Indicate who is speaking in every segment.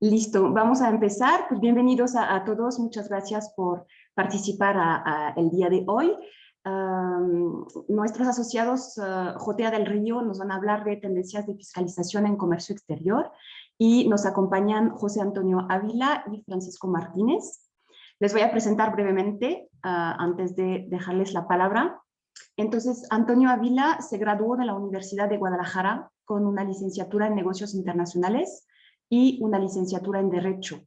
Speaker 1: Listo, vamos a empezar. Pues bienvenidos a todos. Muchas gracias por participar el día de hoy. Nuestros asociados Jotea del Río nos van a hablar de tendencias de fiscalización en comercio exterior y nos acompañan José Antonio Ávila y Francisco Martínez. Les voy a presentar brevemente antes de dejarles la palabra. Entonces, Antonio Ávila se graduó de la Universidad de Guadalajara con una licenciatura en negocios internacionales y una licenciatura en Derecho.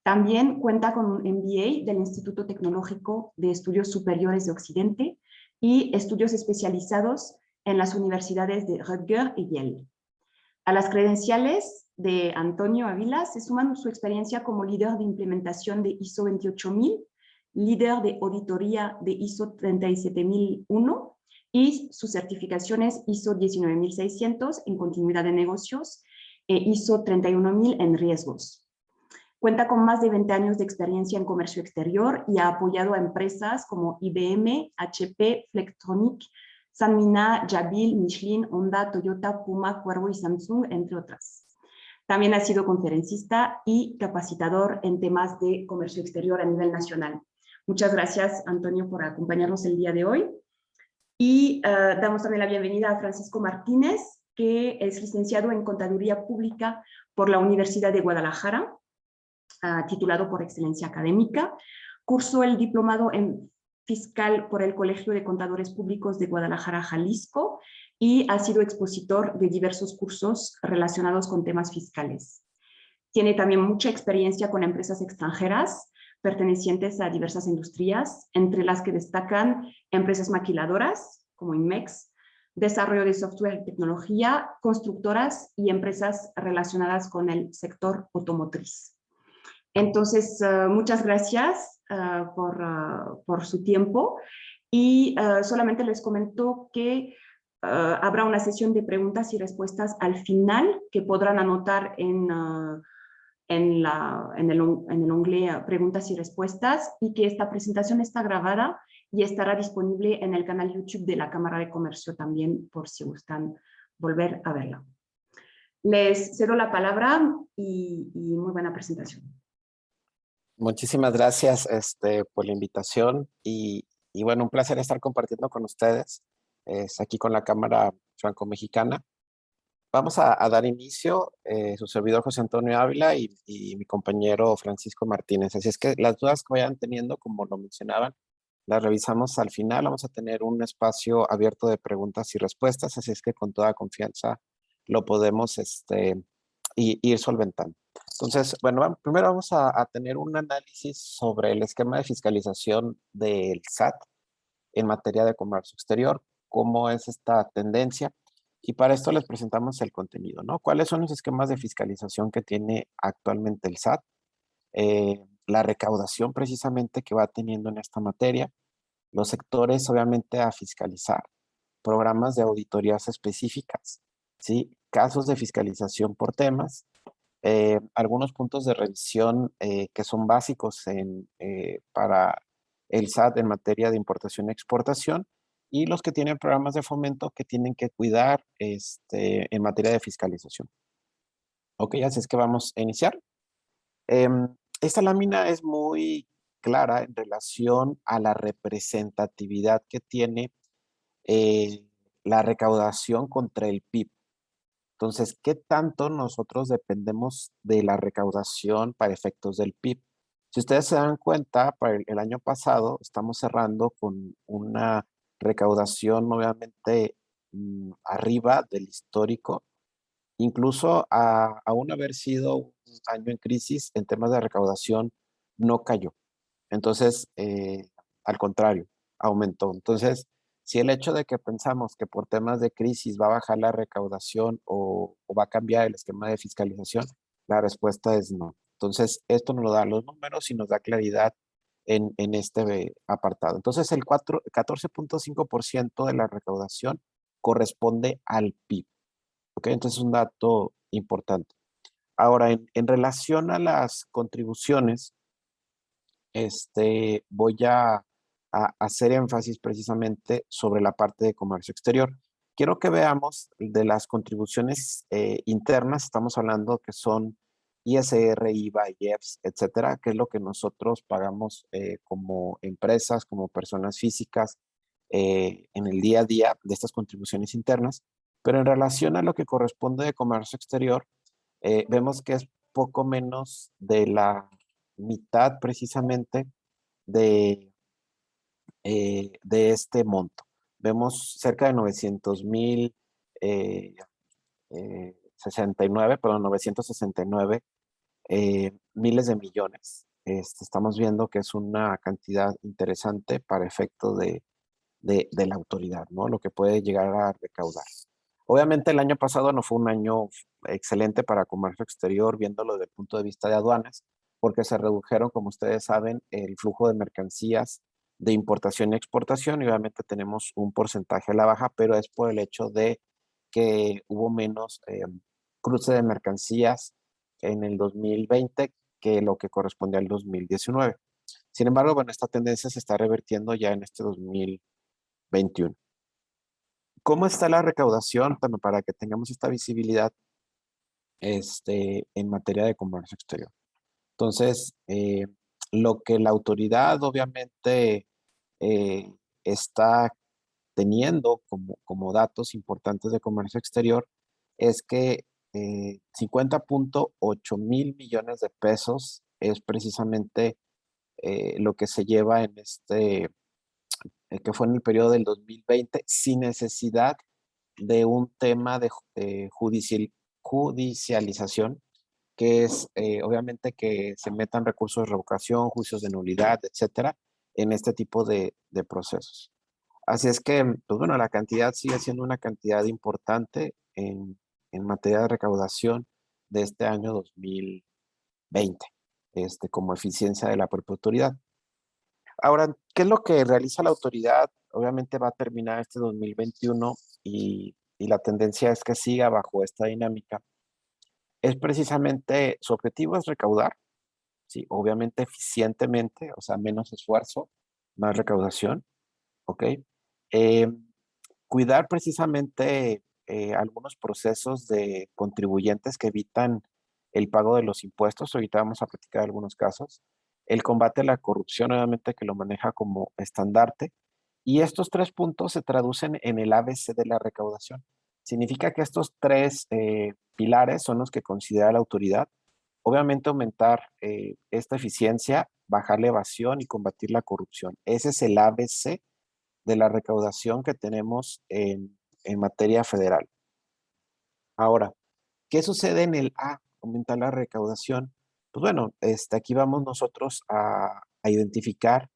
Speaker 1: También cuenta con un MBA del Instituto Tecnológico de Estudios Superiores de Occidente y estudios especializados en las universidades de Rutgers y Yale. A las credenciales de Antonio Ávila se suman su experiencia como líder de implementación de ISO 28000, líder de auditoría de ISO 37001 y sus certificaciones ISO 19600 en continuidad de negocios e ISO 31000 en riesgos. Cuenta con más de 20 años de experiencia en comercio exterior y ha apoyado a empresas como IBM, HP, Flextronic, Sanmina, Jabil, Michelin, Honda, Toyota, Puma, Cuervo y Samsung, entre otras. También ha sido conferencista y capacitador en temas de comercio exterior a nivel nacional. Muchas gracias, Antonio, por acompañarnos el día de hoy. Y damos también la bienvenida a Francisco Martínez, que es licenciado en Contaduría Pública por la Universidad de Guadalajara, titulado por excelencia académica. Cursó el diplomado en fiscal por el Colegio de Contadores Públicos de Guadalajara, Jalisco, y ha sido expositor de diversos cursos relacionados con temas fiscales. Tiene también mucha experiencia con empresas extranjeras pertenecientes a diversas industrias, entre las que destacan empresas maquiladoras, como Inmex, desarrollo de software y tecnología, constructoras y empresas relacionadas con el sector automotriz. Entonces, muchas gracias por su tiempo y solamente les comento que habrá una sesión de preguntas y respuestas al final que podrán anotar en el onglet preguntas y respuestas, y que esta presentación está grabada y estará disponible en el canal YouTube de la Cámara de Comercio también, por si gustan volver a verla. Les cedo la palabra y muy buena presentación.
Speaker 2: Muchísimas gracias por la invitación y bueno, un placer estar compartiendo con ustedes aquí con la Cámara Franco-Mexicana. Vamos a dar inicio, su servidor José Antonio Ávila y mi compañero Francisco Martínez. Así es que las dudas que vayan teniendo, como lo mencionaban, las revisamos al final. Vamos a tener un espacio abierto de preguntas y respuestas, así es que con toda confianza lo podemos ir solventando. Entonces, bueno, primero vamos a tener un análisis sobre el esquema de fiscalización del SAT en materia de comercio exterior, cómo es esta tendencia, y para esto les presentamos el contenido, ¿no? ¿Cuáles son los esquemas de fiscalización que tiene actualmente el SAT? La recaudación precisamente que va teniendo en esta materia, los sectores obviamente a fiscalizar, programas de auditorías específicas, ¿sí? Casos de fiscalización por temas, algunos puntos de revisión que son básicos para el SAT en materia de importación y exportación, y los que tienen programas de fomento que tienen que cuidar en materia de fiscalización. Ok, así es que vamos a iniciar. Esta lámina es muy clara en relación a la representatividad que tiene la recaudación contra el PIB. Entonces, ¿qué tanto nosotros dependemos de la recaudación para efectos del PIB? Si ustedes se dan cuenta, para el año pasado estamos cerrando con una recaudación obviamente arriba del histórico, incluso aún haber sido un año en crisis en temas de recaudación, no cayó. Entonces, al contrario, aumentó. Entonces, si el hecho de que pensamos que por temas de crisis va a bajar la recaudación o va a cambiar el esquema de fiscalización, la respuesta es no. Entonces, esto nos lo da los números y nos da claridad en este apartado. Entonces, el 14.5% de la recaudación corresponde al PIB. ¿Ok? Entonces, es un dato importante. Ahora, en relación a las contribuciones, voy a hacer énfasis precisamente sobre la parte de comercio exterior. Quiero que veamos de las contribuciones internas, estamos hablando que son ISR, IVA, IEPS, etcétera, que es lo que nosotros pagamos como empresas, como personas físicas en el día a día de estas contribuciones internas. Pero en relación a lo que corresponde de comercio exterior, vemos que es poco menos de la mitad precisamente de este monto. Vemos cerca de 900,000, 69, perdón, 969 miles de millones. Estamos viendo que es una cantidad interesante para efecto de la autoridad, ¿no? Lo que puede llegar a recaudar. Obviamente el año pasado no fue un año excelente para comercio exterior, viéndolo desde el punto de vista de aduanas, porque se redujeron, como ustedes saben, el flujo de mercancías de importación y exportación, y obviamente tenemos un porcentaje a la baja, pero es por el hecho de que hubo menos cruce de mercancías en el 2020 que lo que correspondía al 2019. Sin embargo, bueno, esta tendencia se está revertiendo ya en este 2021. ¿Cómo está la recaudación? También para que tengamos esta visibilidad en materia de comercio exterior. Entonces, lo que la autoridad obviamente eh, está teniendo como datos importantes de comercio exterior es que 50,8 mil millones de pesos es precisamente lo que se lleva en que fue en el periodo del 2020, sin necesidad de un tema de judicialización, que es obviamente que se metan recursos de revocación, juicios de nulidad, etcétera, en este tipo de procesos. Así es que, pues bueno, la cantidad sigue siendo una cantidad importante en materia de recaudación de este año 2020, como eficiencia de la propia autoridad. Ahora, ¿qué es lo que realiza la autoridad? Obviamente va a terminar este 2021 y la tendencia es que siga bajo esta dinámica. Es precisamente, su objetivo es recaudar, sí, obviamente eficientemente, o sea, menos esfuerzo, más recaudación, ¿ok? Eh, Cuidar precisamente algunos procesos de contribuyentes que evitan el pago de los impuestos. Ahorita vamos a platicar algunos casos. El combate a la corrupción, obviamente, que lo maneja como estandarte. Y estos tres puntos se traducen en el ABC de la recaudación. Significa que estos tres pilares son los que considera la autoridad. Obviamente, aumentar esta eficiencia, bajar la evasión y combatir la corrupción. Ese es el ABC de la recaudación que tenemos en materia federal. Ahora, ¿qué sucede en el A? Aumentar la recaudación. Pues bueno, aquí vamos nosotros a identificar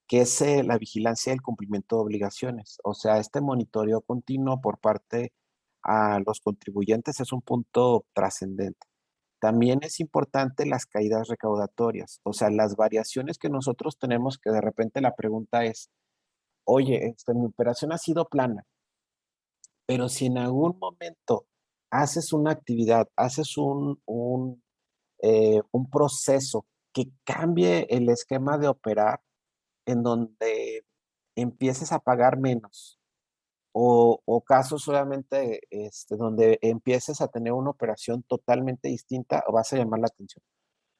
Speaker 2: qué es la vigilancia del cumplimiento de obligaciones. O sea, este monitoreo continuo por parte a los contribuyentes es un punto trascendente. También es importante las caídas recaudatorias, o sea, las variaciones que nosotros tenemos, que de repente la pregunta es, oye, mi operación ha sido plana, pero si en algún momento haces una actividad, haces un proceso que cambie el esquema de operar en donde empieces a pagar menos o casos solamente donde empieces a tener una operación totalmente distinta, vas a llamar la atención.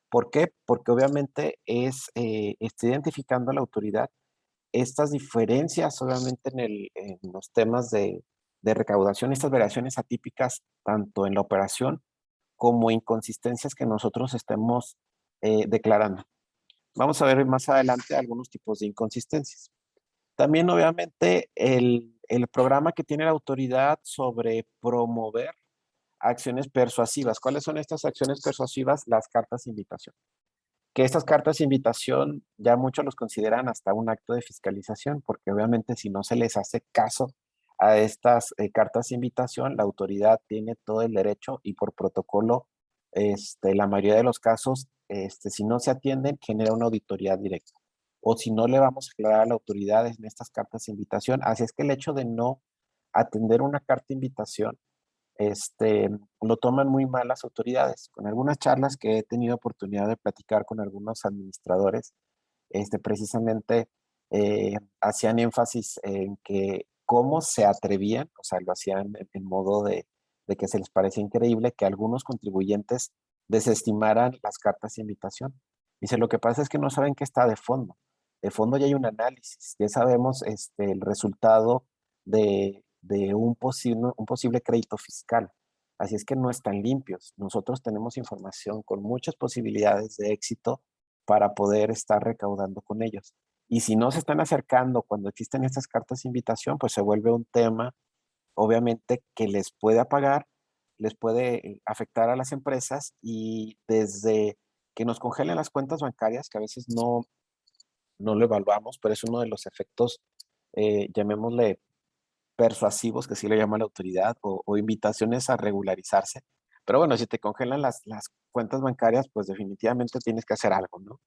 Speaker 2: ¿Por qué? Porque obviamente está identificando a la autoridad estas diferencias, obviamente, en los temas de recaudación, estas variaciones atípicas, tanto en la operación como inconsistencias que nosotros estemos declarando. Vamos a ver más adelante algunos tipos de inconsistencias. También, obviamente, el programa que tiene la autoridad sobre promover acciones persuasivas. ¿Cuáles son estas acciones persuasivas? Las cartas de invitación, que estas cartas de invitación ya muchos los consideran hasta un acto de fiscalización, porque obviamente si no se les hace caso a estas cartas de invitación, la autoridad tiene todo el derecho y por protocolo, la mayoría de los casos, si no se atienden, genera una auditoría directa. O si no le vamos a aclarar a la autoridad en estas cartas de invitación. Así es que el hecho de no atender una carta de invitación lo toman muy mal las autoridades. Con algunas charlas que he tenido oportunidad de platicar con algunos administradores, precisamente hacían énfasis en que cómo se atrevían, o sea, lo hacían en modo de que se les parecía increíble que algunos contribuyentes desestimaran las cartas de invitación. Dice, lo que pasa es que no saben qué está de fondo. De fondo ya hay un análisis, ya sabemos el resultado de un posible crédito fiscal. Así es que no están limpios. Nosotros tenemos información con muchas posibilidades de éxito para poder estar recaudando con ellos. Y si no se están acercando cuando existen estas cartas de invitación, pues se vuelve un tema, obviamente, que les puede apagar, les puede afectar a las empresas y desde que nos congelen las cuentas bancarias, que a veces no lo evaluamos, pero es uno de los efectos, llamémosle persuasivos, que sí le llama la autoridad, o invitaciones a regularizarse. Pero bueno, si te congelan las cuentas bancarias, pues definitivamente tienes que hacer algo, ¿no?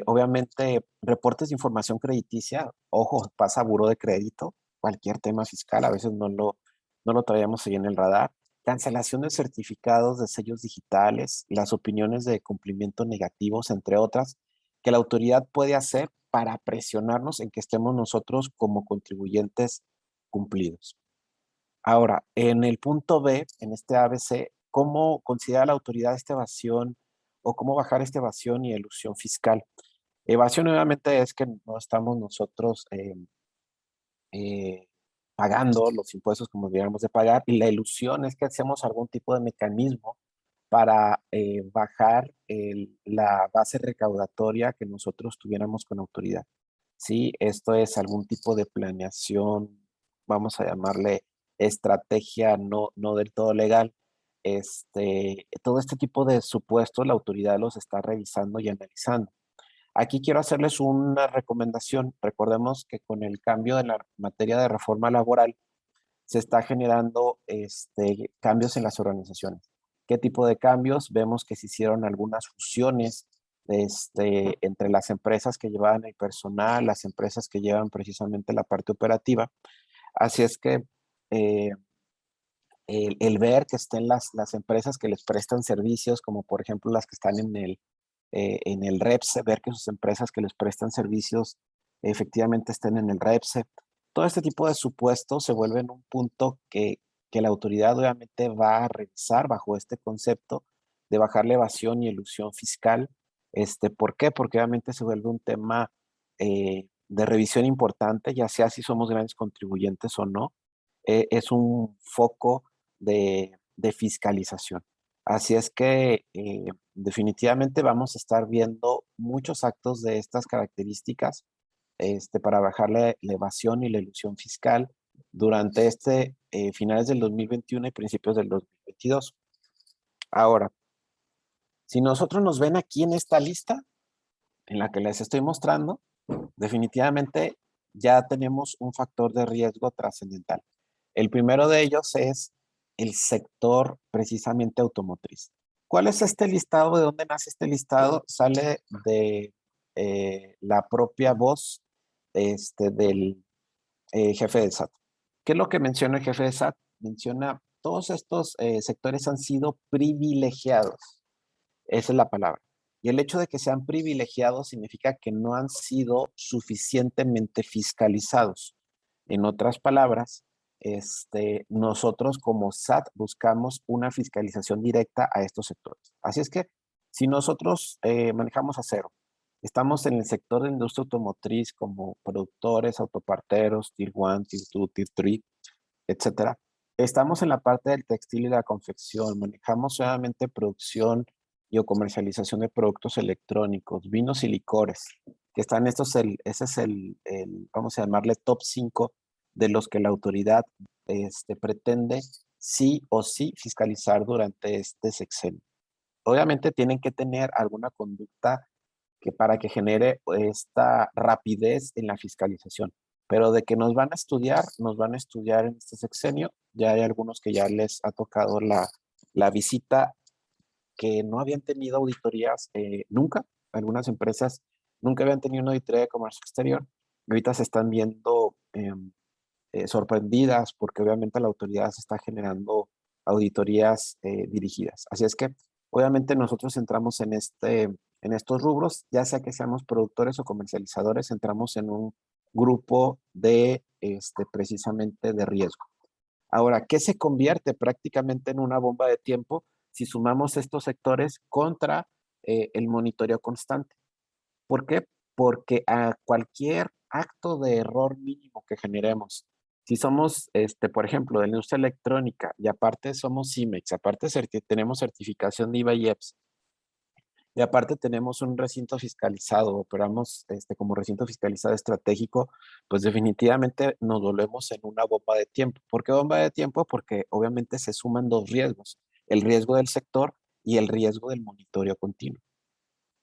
Speaker 2: Obviamente, reportes de información crediticia, ojo, pasa a buró de crédito, cualquier tema fiscal, a veces no lo traíamos ahí en el radar. Cancelación de certificados de sellos digitales, las opiniones de cumplimiento negativos, entre otras, que la autoridad puede hacer para presionarnos en que estemos nosotros como contribuyentes cumplidos. Ahora, en el punto B, en este ABC, ¿cómo considera la autoridad esta evasión o cómo bajar esta evasión y elusión fiscal? Evasión nuevamente es que no estamos nosotros eh, pagando los impuestos como deberíamos de pagar, y la ilusión es que hacemos algún tipo de mecanismo para bajar la base recaudatoria que nosotros tuviéramos con autoridad. Sí, esto es algún tipo de planeación, vamos a llamarle estrategia no del todo legal. Todo este tipo de supuestos la autoridad los está revisando y analizando. Aquí quiero hacerles una recomendación. Recordemos que con el cambio de la materia de reforma laboral se está generando cambios en las organizaciones. ¿Qué tipo de cambios? Vemos que se hicieron algunas fusiones entre las empresas que llevaban el personal, las empresas que llevan precisamente la parte operativa. Así es que eh, el ver que estén las empresas que les prestan servicios, como por ejemplo las que están en el REPSE, ver que sus empresas que les prestan servicios efectivamente estén en el REPSE. Todo este tipo de supuestos se vuelven un punto que la autoridad obviamente va a revisar bajo este concepto de bajar la evasión y elusión fiscal. ¿Por qué? Porque obviamente se vuelve un tema de revisión importante, ya sea si somos grandes contribuyentes o no. Es un foco de fiscalización. Así es que definitivamente vamos a estar viendo muchos actos de estas características para bajar la evasión y la ilusión fiscal durante finales del 2021 y principios del 2022. Ahora, si nosotros nos ven aquí en esta lista en la que les estoy mostrando, definitivamente ya tenemos un factor de riesgo trascendental. El primero de ellos es el sector precisamente automotriz. ¿Cuál es este listado? ¿De dónde nace este listado? Sale de la propia voz del jefe de SAT. ¿Qué es lo que menciona el jefe de SAT? Menciona todos estos sectores han sido privilegiados. Esa es la palabra. Y el hecho de que sean privilegiados significa que no han sido suficientemente fiscalizados. En otras palabras, nosotros como SAT buscamos una fiscalización directa a estos sectores. Así es que si nosotros manejamos acero, estamos en el sector de industria automotriz como productores, autoparteros, Tier 1, Tier 2, Tier 3, etcétera. Estamos en la parte del textil y la confección, manejamos solamente producción y o comercialización de productos electrónicos, vinos y licores, que están ese es vamos a llamarle top 5 de los que la autoridad pretende sí o sí fiscalizar durante este sexenio. Obviamente tienen que tener alguna conducta que para que genere esta rapidez en la fiscalización. Pero de que nos van a estudiar en este sexenio. Ya hay algunos que ya les ha tocado la visita que no habían tenido auditorías nunca. Algunas empresas nunca habían tenido una auditoría de comercio exterior. Ahorita se están viendo sorprendidas porque obviamente la autoridad se está generando auditorías dirigidas. Así es que obviamente nosotros entramos en estos rubros, ya sea que seamos productores o comercializadores, entramos en un grupo de precisamente de riesgo. Ahora, ¿qué se convierte prácticamente en una bomba de tiempo si sumamos estos sectores contra el monitoreo constante. ¿Por qué? Porque a cualquier acto de error mínimo que generemos, si somos, por ejemplo, de la industria electrónica y aparte somos CIMEX, aparte tenemos certificación de IVA y EPS, y aparte tenemos un recinto fiscalizado, operamos como recinto fiscalizado estratégico, pues definitivamente nos volvemos en una bomba de tiempo. ¿Por qué bomba de tiempo? Porque obviamente se suman dos riesgos, el riesgo del sector y el riesgo del monitoreo continuo.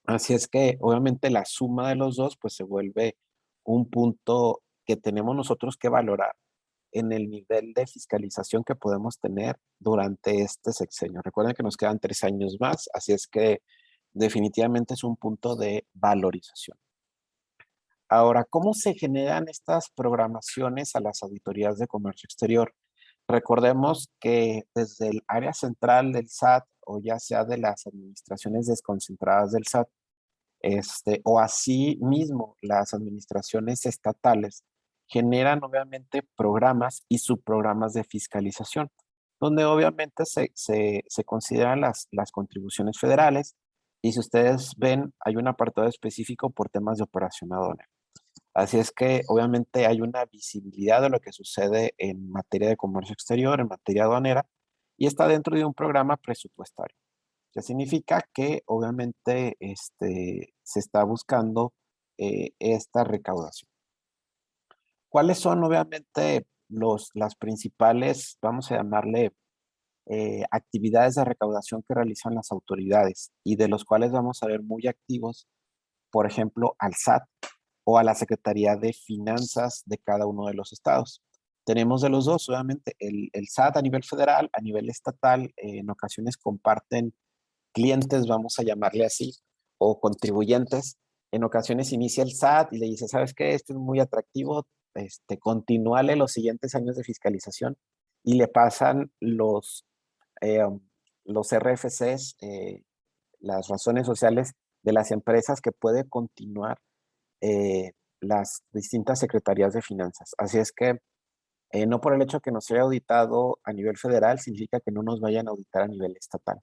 Speaker 2: Así es que obviamente la suma de los dos pues se vuelve un punto que tenemos nosotros que valorar en el nivel de fiscalización que podemos tener durante este sexenio. Recuerden que nos quedan 3 años más, así es que definitivamente es un punto de valorización. Ahora, ¿cómo se generan estas programaciones a las auditorías de comercio exterior? Recordemos que desde el área central del SAT o ya sea de las administraciones desconcentradas del SAT, o así mismo las administraciones estatales generan obviamente programas y subprogramas de fiscalización, donde obviamente se consideran las contribuciones federales y si ustedes ven, hay un apartado específico por temas de operación aduanera. Así es que obviamente hay una visibilidad de lo que sucede en materia de comercio exterior, en materia aduanera, y está dentro de un programa presupuestario, que significa que obviamente se está buscando esta recaudación. ¿Cuáles son obviamente las principales, vamos a llamarle, actividades de recaudación que realizan las autoridades y de los cuales vamos a ver muy activos, por ejemplo, al SAT o a la Secretaría de Finanzas de cada uno de los estados? Tenemos de los dos, obviamente, el SAT a nivel federal, a nivel estatal, en ocasiones comparten clientes, vamos a llamarle así, o contribuyentes. En ocasiones inicia el SAT y le dice, ¿sabes qué? Esto es muy atractivo, continúale los siguientes años de fiscalización y le pasan eh, los RFCs, las razones sociales de las empresas que puede continuar las distintas secretarías de finanzas. Así es que no por el hecho que nos haya auditado a nivel federal significa que no nos vayan a auditar a nivel estatal.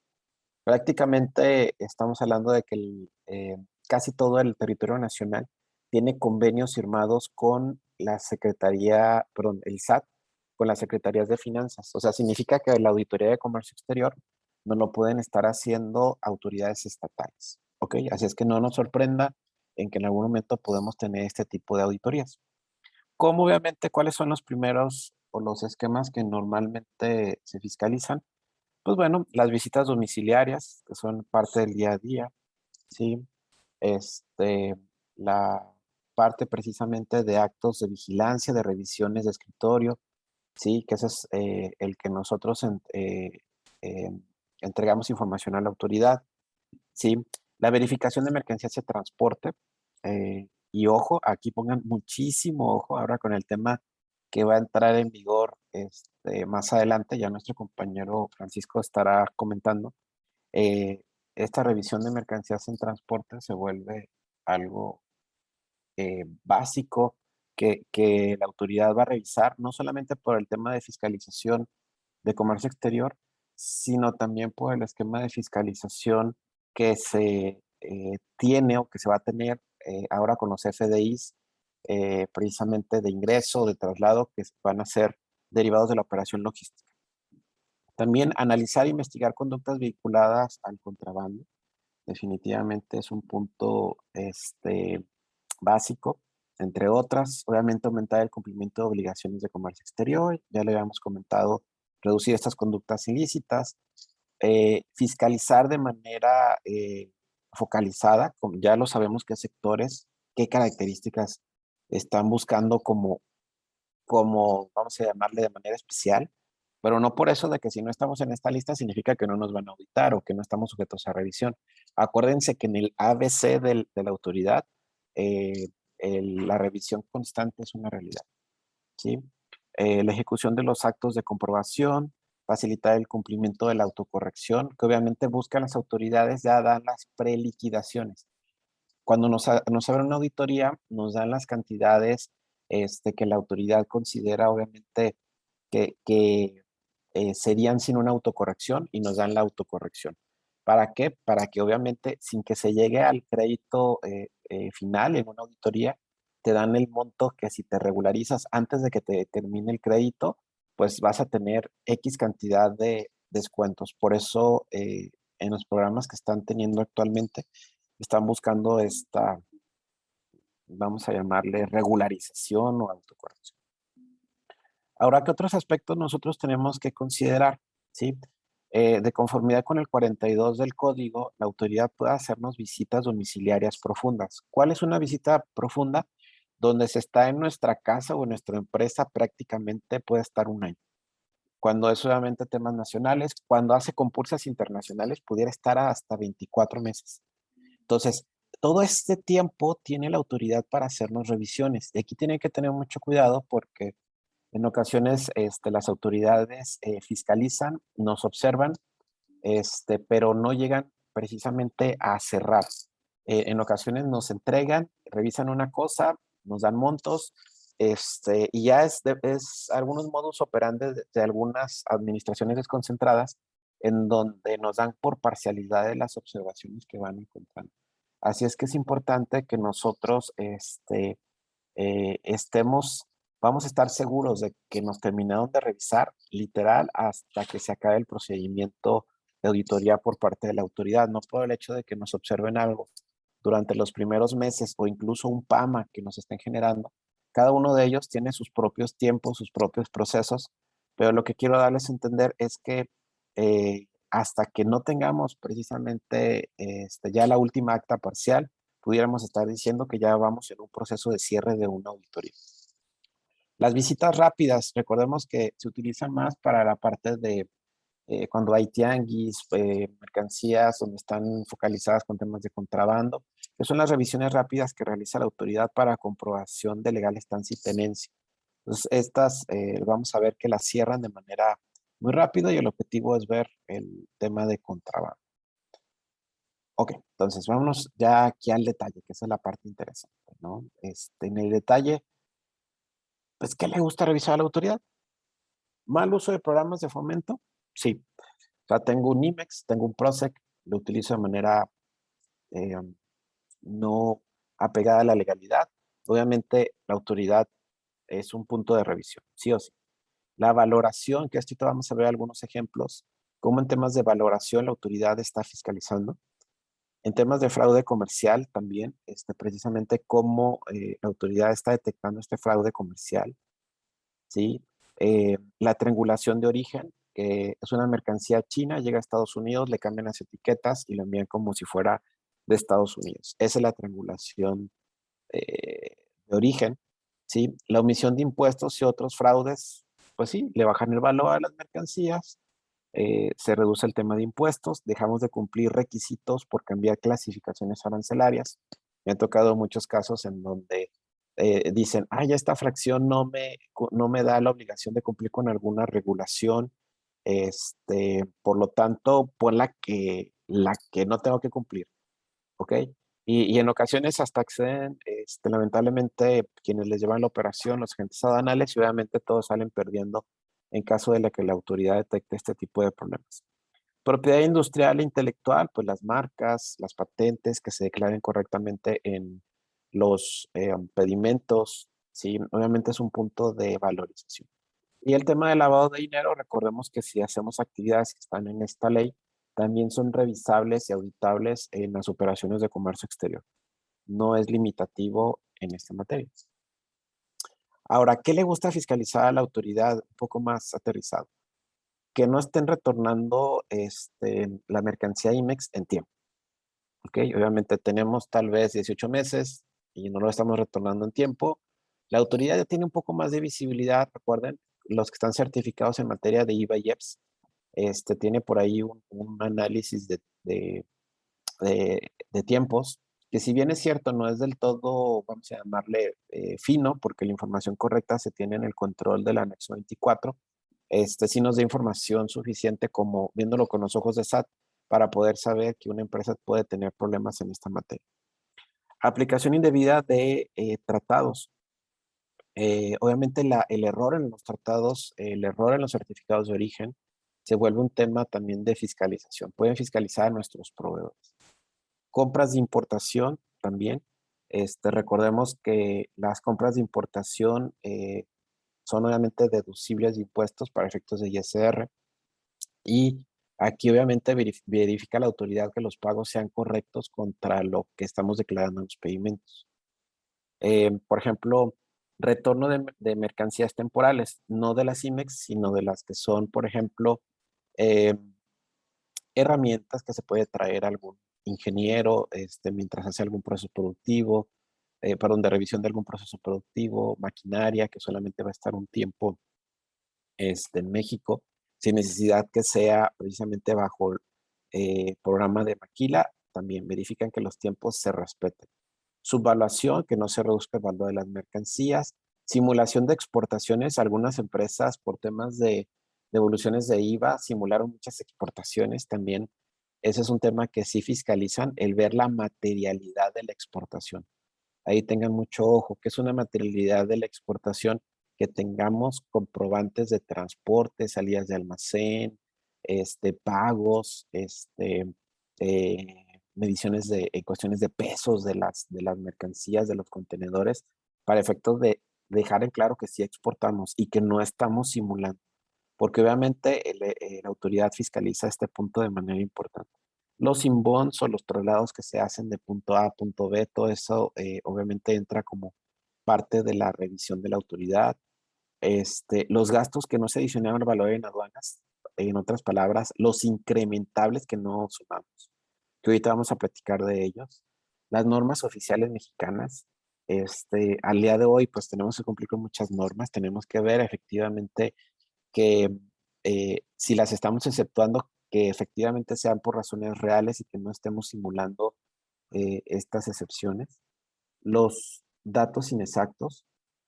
Speaker 2: Prácticamente estamos hablando de que casi todo el territorio nacional tiene convenios firmados con la Secretaría, perdón, el SAT, con las Secretarías de Finanzas. O sea, significa que la Auditoría de Comercio Exterior no lo pueden estar haciendo autoridades estatales. ¿Ok? Así es que no nos sorprenda en que en algún momento podemos tener este tipo de auditorías. ¿Cómo obviamente cuáles son los primeros o los esquemas que normalmente se fiscalizan? Pues bueno, las visitas domiciliarias, que son parte del día a día, ¿sí? Este, la parte precisamente de actos de vigilancia, de revisiones de escritorio, ¿sí? Que ese es el que nosotros eh, entregamos información a la autoridad, ¿sí? La verificación de mercancías de transporte, y ojo, aquí pongan muchísimo ojo ahora con el tema que va a entrar en vigor más adelante, ya nuestro compañero Francisco estará comentando. eh, Esta revisión de mercancías en transporte se vuelve algo básico que la autoridad va a revisar, no solamente por el tema de fiscalización de comercio exterior, sino también por el esquema de fiscalización que se tiene o que se va a tener ahora con los FDIs, precisamente de ingreso, de traslado, que van a ser derivados de la operación logística. También analizar e investigar conductas vinculadas al contrabando. Definitivamente es un punto básico, entre otras. Obviamente aumentar el cumplimiento de obligaciones de comercio exterior. Ya le habíamos comentado, reducir estas conductas ilícitas. Fiscalizar de manera focalizada, como ya lo sabemos qué sectores, qué características están buscando como, vamos a llamarle de manera especial, pero no por eso de que si no estamos en esta lista significa que no nos van a auditar o que no estamos sujetos a revisión. Acuérdense que en el ABC de la autoridad, eh, la revisión constante es una realidad, ¿sí? La ejecución de los actos de comprobación, facilitar el cumplimiento de la autocorrección, que obviamente buscan las autoridades, ya dan las preliquidaciones. Cuando nos abren una auditoría, nos dan las cantidades que la autoridad considera, obviamente, que serían sin una autocorrección y nos dan la autocorrección. ¿Para qué? Para que obviamente sin que se llegue al crédito final en una auditoría, te dan el monto que si te regularizas antes de que te termine el crédito, pues vas a tener X cantidad de descuentos. Por eso en los programas que están teniendo actualmente, están buscando esta, vamos a llamarle regularización o autocorrección. Ahora, ¿qué otros aspectos nosotros tenemos que considerar? ¿Sí? De conformidad con el 42 del código, la autoridad puede hacernos visitas domiciliarias profundas. ¿Cuál es una visita profunda? Donde se está en nuestra casa o en nuestra empresa prácticamente puede estar un año. Cuando es obviamente temas nacionales, cuando hace compulsas internacionales pudiera estar hasta 24 meses. Entonces, todo este tiempo tiene la autoridad para hacernos revisiones. Y aquí tienen que tener mucho cuidado porque en ocasiones las autoridades fiscalizan, nos observan, pero no llegan precisamente a cerrar. En ocasiones nos entregan, revisan una cosa, nos dan montos, y ya es algunos modus operandi de algunas administraciones desconcentradas en donde nos dan por parcialidad de las observaciones que van encontrando. Así es que es importante que nosotros estemos, vamos a estar seguros de que nos terminaron de revisar literal hasta que se acabe el procedimiento de auditoría por parte de la autoridad, no por el hecho de que nos observen algo durante los primeros meses o incluso un PAMA que nos estén generando. Cada uno de ellos tiene sus propios tiempos, sus propios procesos, pero lo que quiero darles a entender es que hasta que no tengamos precisamente ya la última acta parcial, pudiéramos estar diciendo que ya vamos en un proceso de cierre de una auditoría. Las visitas rápidas, recordemos que se utilizan más para la parte de cuando hay tianguis, mercancías donde están focalizadas con temas de contrabando, que son las revisiones rápidas que realiza la autoridad para comprobación de legal estancia y tenencia. Entonces, estas vamos a ver que las cierran de manera muy rápida y el objetivo es ver el tema de contrabando. Ok, entonces vámonos ya aquí al detalle, que esa es la parte interesante, ¿no? En el detalle, pues, ¿qué le gusta revisar a la autoridad? ¿Mal uso de programas de fomento? Sí. O sea, tengo un IMEX, tengo un PROSEC, lo utilizo de manera eh, no apegada a la legalidad. Obviamente, la autoridad es un punto de revisión, sí o sí. La valoración, que esto vamos a ver algunos ejemplos, cómo en temas de valoración la autoridad está fiscalizando. En temas de fraude comercial también, precisamente cómo la autoridad está detectando este fraude comercial, ¿sí? La triangulación de origen, que es una mercancía china, llega a Estados Unidos, le cambian las etiquetas y lo envían como si fuera de Estados Unidos. Esa es la triangulación de origen, ¿sí? La omisión de impuestos y otros fraudes, pues sí, le bajan el valor a las mercancías, se reduce el tema de impuestos, dejamos de cumplir requisitos por cambiar clasificaciones arancelarias. Me han tocado muchos casos en donde dicen, ya esta fracción no me da la obligación de cumplir con alguna regulación, por lo tanto, pon la que no tengo que cumplir, ¿ok? Y en ocasiones hasta acceden, lamentablemente, quienes les llevan la operación, los agentes aduanales, y obviamente todos salen perdiendo en caso de que la autoridad detecte este tipo de problemas. Propiedad industrial e intelectual, pues las marcas, las patentes que se declaren correctamente en los pedimentos, sí, obviamente es un punto de valorización. Y el tema de lavado de dinero, recordemos que si hacemos actividades que están en esta ley, también son revisables y auditables en las operaciones de comercio exterior. No es limitativo en esta materia. Ahora, ¿qué le gusta fiscalizar a la autoridad un poco más aterrizado? Que no estén retornando la mercancía IMEX en tiempo. ¿Ok? Obviamente tenemos tal vez 18 meses y no lo estamos retornando en tiempo. La autoridad ya tiene un poco más de visibilidad, recuerden, los que están certificados en materia de IVA y EPS, tiene por ahí un análisis de tiempos, que si bien es cierto, no es del todo, vamos a llamarle fino, porque la información correcta se tiene en el control del anexo 24, sí nos da información suficiente como viéndolo con los ojos de SAT para poder saber que una empresa puede tener problemas en esta materia. Aplicación indebida de tratados. Obviamente el error en los tratados, el error en los certificados de origen, se vuelve un tema también de fiscalización. Pueden fiscalizar a nuestros proveedores. Compras de importación también. Recordemos que las compras de importación son obviamente deducibles de impuestos para efectos de ISR y aquí obviamente verifica la autoridad que los pagos sean correctos contra lo que estamos declarando en los pedimentos. Por ejemplo, retorno de mercancías temporales, no de las IMEX, sino de las que son, por ejemplo, eh, herramientas que se puede traer algún ingeniero mientras hace algún proceso productivo, perdón, de revisión de algún proceso productivo, maquinaria que solamente va a estar un tiempo en México, sin necesidad que sea precisamente bajo programa de maquila, también verifican que los tiempos se respeten. Subvaluación, que no se reduzca el valor de las mercancías. Simulación de exportaciones, algunas empresas por temas de devoluciones de IVA simularon muchas exportaciones también. Ese es un tema que sí fiscalizan, el ver la materialidad de la exportación. Ahí tengan mucho ojo, que es una materialidad de la exportación, que tengamos comprobantes de transporte, salidas de almacén, pagos, eh, mediciones de cuestiones de pesos de las mercancías, de los contenedores, para efectos de dejar en claro que sí exportamos y que no estamos simulando, porque obviamente la autoridad fiscaliza este punto de manera importante. Los inbounds o los traslados que se hacen de punto A a punto B, todo eso obviamente entra como parte de la revisión de la autoridad. Los gastos que no se adicionaron al valor en aduanas, en otras palabras, los incrementables que no sumamos, que ahorita vamos a platicar de ellos. Las normas oficiales mexicanas, al día de hoy, pues tenemos que cumplir con muchas normas, tenemos que ver efectivamente que si las estamos exceptuando, que efectivamente sean por razones reales y que no estemos simulando estas excepciones. Los datos inexactos,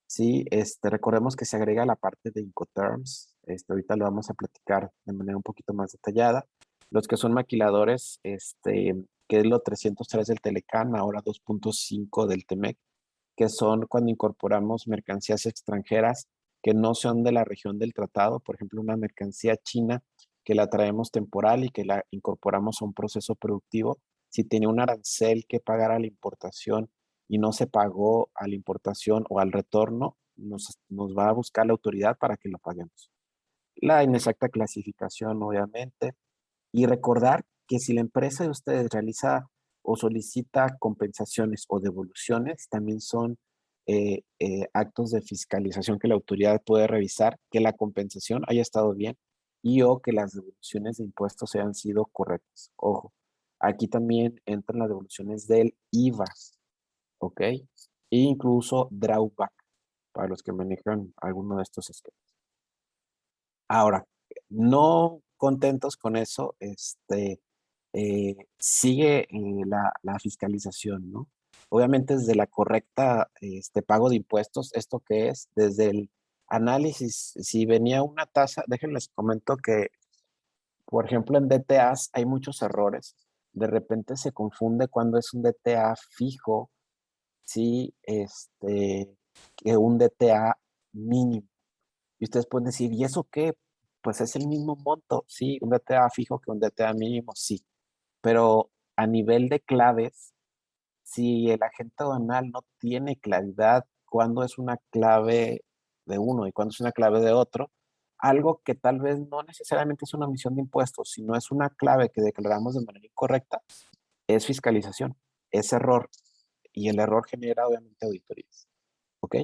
Speaker 2: sí, recordemos que se agrega la parte de Incoterms, ahorita lo vamos a platicar de manera un poquito más detallada. Los que son maquiladores, que es lo 303 del Telecán, ahora 2.5 del Temec, que son cuando incorporamos mercancías extranjeras que no son de la región del tratado, por ejemplo, una mercancía china que la traemos temporal y que la incorporamos a un proceso productivo. Si tiene un arancel que pagar a la importación y no se pagó a la importación o al retorno, nos va a buscar la autoridad para que lo paguemos. La inexacta clasificación, obviamente, y recordar que si la empresa de ustedes realiza o solicita compensaciones o devoluciones, también son actos de fiscalización que la autoridad puede revisar, que la compensación haya estado bien y o que las devoluciones de impuestos hayan sido correctas. Ojo, aquí también entran las devoluciones del IVA, ¿ok? E incluso drawback para los que manejan alguno de estos esquemas. Ahora, no contentos con eso, sigue la fiscalización, ¿no? Obviamente desde la correcta pago de impuestos, ¿esto qué es? Desde el análisis, si venía una tasa, déjenles comento que, por ejemplo, en DTAs hay muchos errores. De repente se confunde cuando es un DTA fijo, sí, que un DTA mínimo. Y ustedes pueden decir, ¿y eso qué? Pues es el mismo monto, sí, un DTA fijo que un DTA mínimo, sí. Pero a nivel de claves, si el agente aduanal no tiene claridad cuándo es una clave de uno y cuándo es una clave de otro, algo que tal vez no necesariamente es una omisión de impuestos, sino es una clave que declaramos de manera incorrecta, es fiscalización, es error. Y el error genera obviamente auditorías. ¿Ok?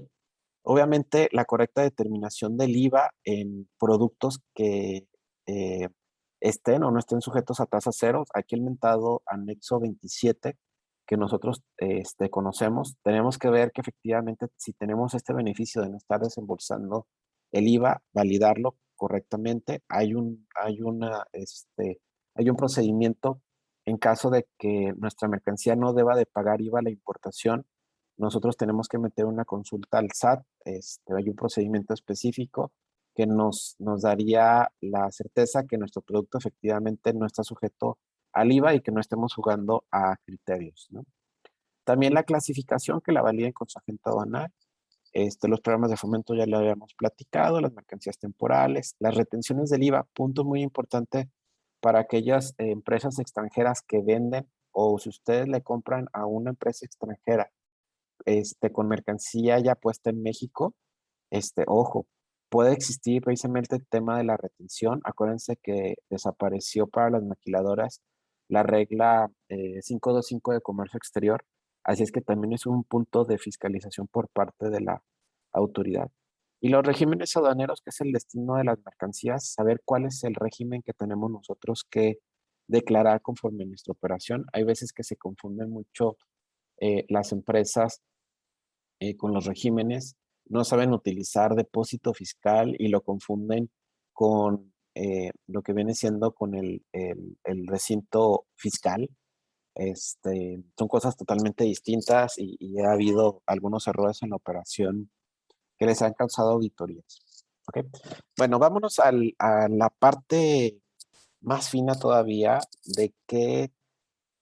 Speaker 2: Obviamente, la correcta determinación del IVA en productos que eh, estén o no estén sujetos a tasa cero. Aquí el mentado anexo 27 que nosotros conocemos, tenemos que ver que efectivamente si tenemos este beneficio de no estar desembolsando el IVA, validarlo correctamente. Hay un procedimiento en caso de que nuestra mercancía no deba de pagar IVA a la importación. Nosotros tenemos que meter una consulta al SAT, hay un procedimiento específico que nos daría la certeza que nuestro producto efectivamente no está sujeto al IVA y que no estemos jugando a criterios, ¿no? También la clasificación que la validen con su agente aduanal. Los programas de fomento ya lo habíamos platicado, las mercancías temporales, las retenciones del IVA, punto muy importante para aquellas empresas extranjeras que venden o si ustedes le compran a una empresa extranjera con mercancía ya puesta en México, ojo, puede existir precisamente el tema de la retención. Acuérdense que desapareció para las maquiladoras la regla 525 de comercio exterior, así es que también es un punto de fiscalización por parte de la autoridad. Y los regímenes aduaneros, que es el destino de las mercancías, saber cuál es el régimen que tenemos nosotros que declarar conforme a nuestra operación. Hay veces que se confunden mucho las empresas con los regímenes, no saben utilizar depósito fiscal y lo confunden con lo que viene siendo con el recinto fiscal. Son cosas totalmente distintas y ha habido algunos errores en la operación que les han causado auditorías. ¿Ok? Bueno, vámonos a la parte más fina todavía de qué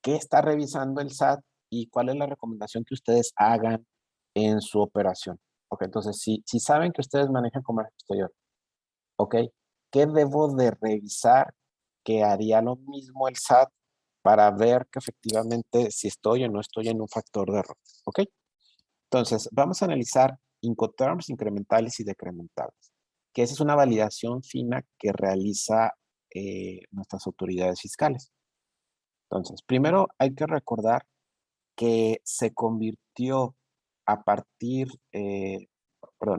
Speaker 2: está revisando el SAT y cuál es la recomendación que ustedes hagan en su operación. Ok, entonces, si saben que ustedes manejan comercio exterior, ok, ¿qué debo de revisar que haría lo mismo el SAT para ver que efectivamente si estoy o no estoy en un factor de error? Ok, entonces vamos a analizar Incoterms, incrementales y decrementales, que esa es una validación fina que realiza nuestras autoridades fiscales. Entonces, primero hay que recordar que se convirtió a partir,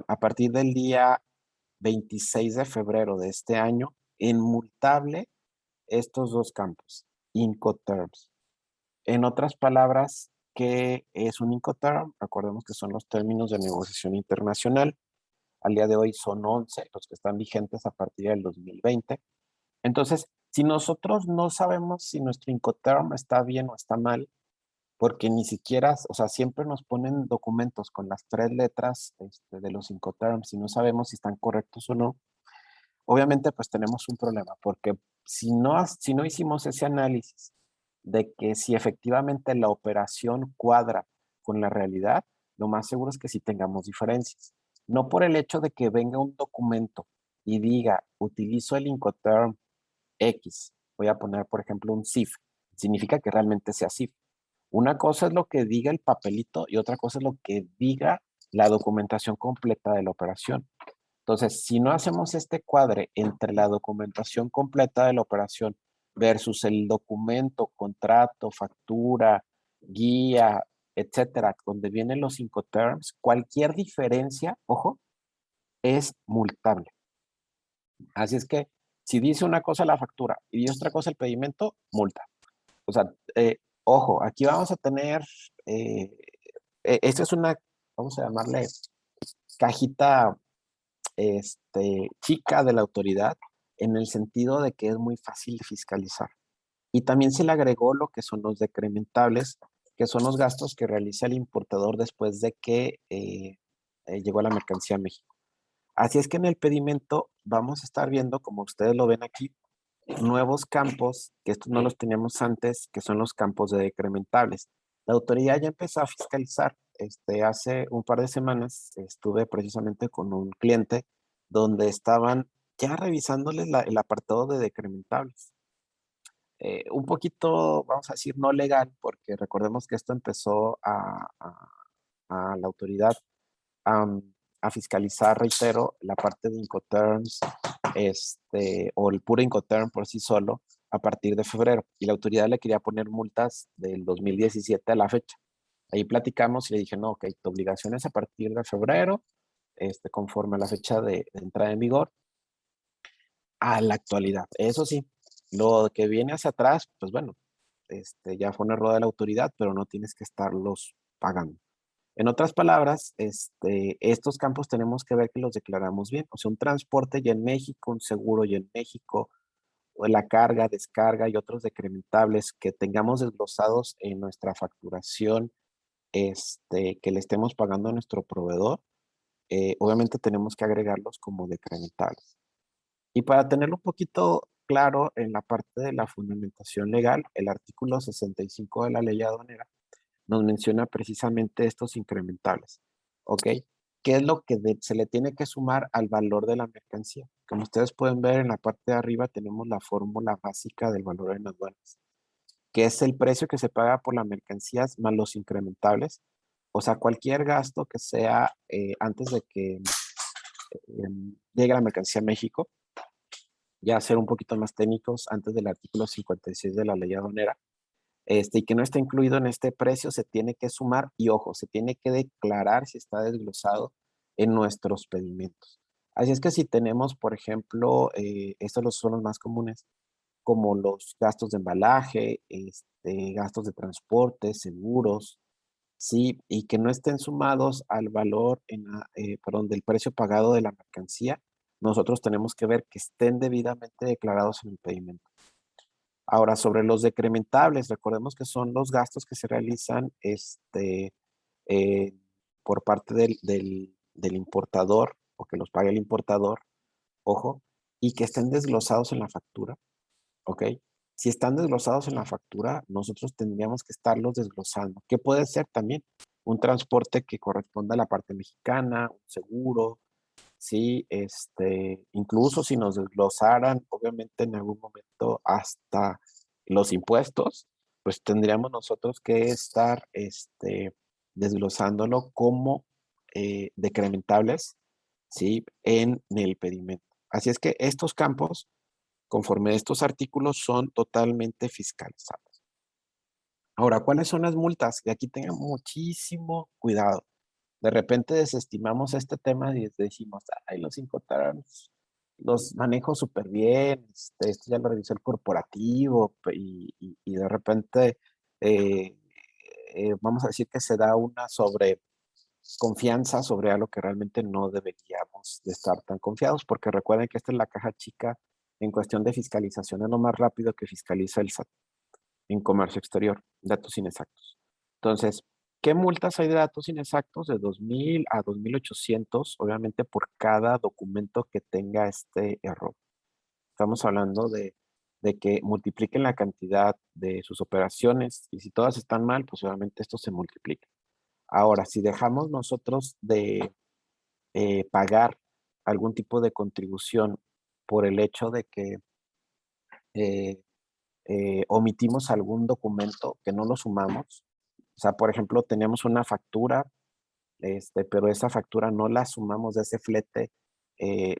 Speaker 2: a partir del día 26 de febrero de este año en multable estos dos campos, Incoterms. En otras palabras, ¿qué es un Incoterm? Recordemos que son los términos de negociación internacional. Al día de hoy son 11 los que están vigentes a partir del 2020. Entonces, si nosotros no sabemos si nuestro Incoterm está bien o está mal, porque ni siquiera, o sea, siempre nos ponen documentos con las tres letras de los Incoterms y no sabemos si están correctos o no, obviamente pues tenemos un problema, porque si no hicimos ese análisis de que si efectivamente la operación cuadra con la realidad, lo más seguro es que sí tengamos diferencias. No por el hecho de que venga un documento y diga, utilizo el Incoterm X, voy a poner por ejemplo un CIF, significa que realmente sea CIF. Una cosa es lo que diga el papelito y otra cosa es lo que diga la documentación completa de la operación. Entonces, si no hacemos este cuadre entre la documentación completa de la operación versus el documento, contrato, factura, guía, etcétera, donde vienen los Incoterms, cualquier diferencia, ojo, es multable. Así es que si dice una cosa la factura y dice otra cosa el pedimento, multa. O sea, ojo, aquí vamos a tener, esta es una, vamos a llamarle cajita chica de la autoridad en el sentido de que es muy fácil de fiscalizar. Y también se le agregó lo que son los decrementables, que son los gastos que realiza el importador después de que llegó la mercancía a México. Así es que en el pedimento vamos a estar viendo, como ustedes lo ven aquí, nuevos campos, que estos no los teníamos antes, que son los campos de decrementables. La autoridad ya empezó a fiscalizar. Hace un par de semanas estuve precisamente con un cliente donde estaban ya revisándoles el apartado de decrementables. Un poquito, vamos a decir, no legal, porque recordemos que esto empezó a la autoridad a fiscalizar, reitero, la parte de Incoterms, o el puro Incoterm por sí solo, a partir de febrero. Y la autoridad le quería poner multas del 2017 a la fecha. Ahí platicamos y le dije, no, ok, tu obligación es a partir de febrero, conforme a la fecha de entrada en vigor, a la actualidad. Eso sí, lo que viene hacia atrás, pues bueno, ya fue un error de la autoridad, pero no tienes que estarlos pagando. En otras palabras, estos campos tenemos que ver que los declaramos bien. O sea, un transporte ya en México, un seguro ya en México, o la carga, descarga y otros decrementables que tengamos desglosados en nuestra facturación, que le estemos pagando a nuestro proveedor, obviamente tenemos que agregarlos como decrementables. Y para tenerlo un poquito claro en la parte de la fundamentación legal, el artículo 65 de la ley aduanera nos menciona precisamente estos incrementables. ¿Ok? ¿qué es lo que se le tiene que sumar al valor de la mercancía? Como ustedes pueden ver en la parte de arriba tenemos la fórmula básica del valor en aduanas, que es el precio que se paga por las mercancías más los incrementables. O sea, cualquier gasto que sea antes de que llegue la mercancía a México, ya ser un poquito más técnicos, antes del artículo 56 de la ley aduanera, y que no está incluido en este precio, se tiene que sumar y ojo, se tiene que declarar si está desglosado en nuestros pedimentos. Así es que si tenemos, por ejemplo, estos son los más comunes, como los gastos de embalaje, gastos de transporte, seguros, sí, y que no estén sumados al valor perdón, del precio pagado de la mercancía, nosotros tenemos que ver que estén debidamente declarados en el pedimento. Ahora, sobre los decrementables, recordemos que son los gastos que se realizan eh, por parte del importador o que los pague el importador, ojo, y que estén desglosados en la factura, ¿ok? Si están desglosados en la factura, nosotros tendríamos que estarlos desglosando. ¿Qué puede ser también? Un transporte que corresponda a la parte mexicana, un seguro, sí, incluso si nos desglosaran, obviamente en algún momento hasta los impuestos, pues tendríamos nosotros que estar desglosándolo como decrementables, sí, en el pedimento. Así es que estos campos, conforme a estos artículos, son totalmente fiscalizados. Ahora, ¿cuáles son las multas? Y aquí tengan muchísimo cuidado. De repente desestimamos este tema y decimos, ay, los Incoterms los manejo súper bien, esto ya lo revisó el corporativo y de repente eh, vamos a decir que se da una sobre confianza sobre algo que realmente no deberíamos de estar tan confiados, porque recuerden que esta es la caja chica en cuestión de fiscalización, es lo más rápido que fiscaliza el SAT en comercio exterior, datos inexactos. Entonces, ¿qué multas hay de datos inexactos? De 2,000 a 2,800, obviamente por cada documento que tenga este error. Estamos hablando de que multipliquen la cantidad de sus operaciones y si todas están mal, pues obviamente esto se multiplica. Ahora, si dejamos nosotros de pagar algún tipo de contribución por el hecho de que eh, omitimos algún documento que no lo sumamos. O sea, por ejemplo, teníamos una factura, pero esa factura no la sumamos de ese flete,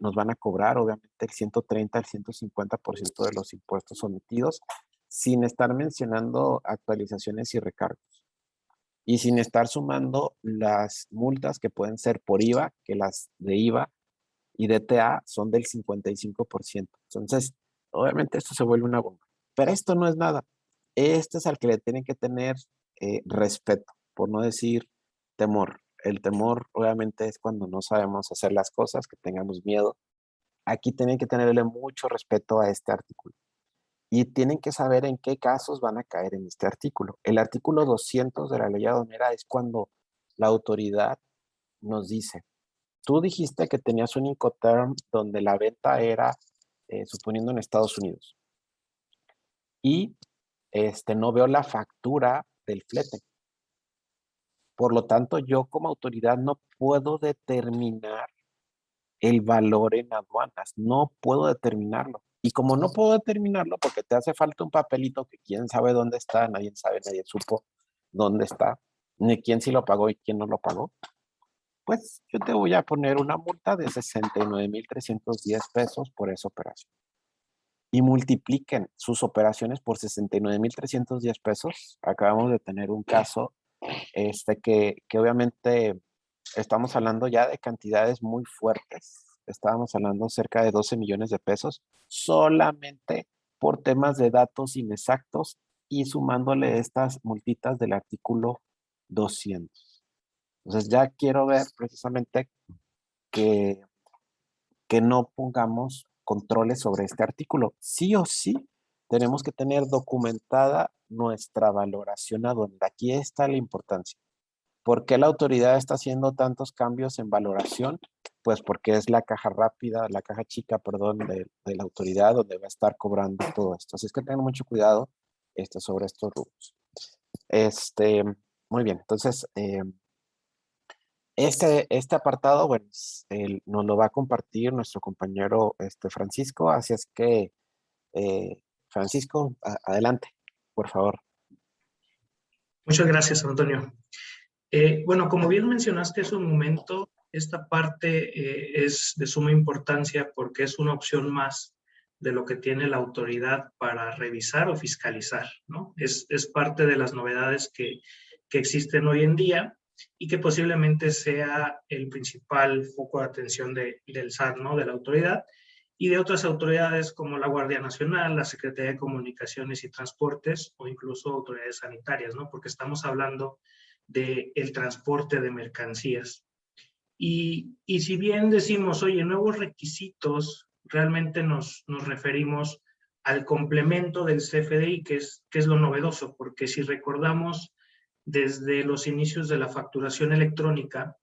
Speaker 2: nos van a cobrar obviamente el 130 al 150% de los impuestos omitidos, sin estar mencionando actualizaciones y recargos. Y sin estar sumando las multas que pueden ser por IVA, que las de IVA y DTA son del 55%. Entonces, obviamente esto se vuelve una bomba. Pero esto no es nada. Este es al que le tienen que tener respeto, por no decir temor. El temor obviamente es cuando no sabemos hacer las cosas, que tengamos miedo. Aquí tienen que tenerle mucho respeto a este artículo. Y tienen que saber en qué casos van a caer en este artículo. El artículo 200 de la ley aduanera es cuando la autoridad nos dice, tú dijiste que tenías un Incoterm donde la venta era, suponiendo en Estados Unidos, y no veo la factura del flete. Por lo tanto, yo como autoridad no puedo determinar el valor en aduanas, no puedo determinarlo. Y como no puedo determinarlo, porque te hace falta un papelito que quién sabe dónde está, nadie sabe, nadie supo dónde está, ni quién sí lo pagó y quién no lo pagó, pues yo te voy a poner una multa de 69,310 pesos por esa operación. Y multipliquen sus operaciones por 69,310 pesos. Acabamos de tener un caso que obviamente estamos hablando ya de cantidades muy fuertes. Estábamos hablando cerca de 12 millones de pesos solamente por temas de datos inexactos y sumándole estas multitas del artículo 200. Entonces ya quiero ver precisamente que, que no pongamos controles sobre este artículo. Sí o sí, tenemos que tener documentada nuestra valoración aduanera. Aquí está la importancia. ¿Por qué la autoridad está haciendo tantos cambios en valoración? Pues porque es la caja rápida, la caja chica, perdón, de la autoridad donde va a estar cobrando todo esto. Así es que tengan mucho cuidado sobre estos rubros. Muy bien, entonces, Este apartado, bueno, nos lo va a compartir nuestro compañero Francisco, así es que, Francisco, adelante, por favor.
Speaker 3: Muchas gracias, Antonio. Bueno, como bien mencionaste hace un momento, esta parte es de suma importancia porque es una opción más de lo que tiene la autoridad para revisar o fiscalizar, ¿no? Es parte de las novedades que existen hoy en día y que posiblemente sea el principal foco de atención del SAT, ¿no? De la autoridad y de otras autoridades como la Guardia Nacional, la Secretaría de Comunicaciones y Transportes o incluso autoridades sanitarias, ¿no? Porque estamos hablando del transporte de mercancías. Y si bien decimos, oye, nuevos requisitos, realmente nos referimos al complemento del CFDI, que es lo novedoso, porque si recordamos desde los inicios de la facturación electrónica,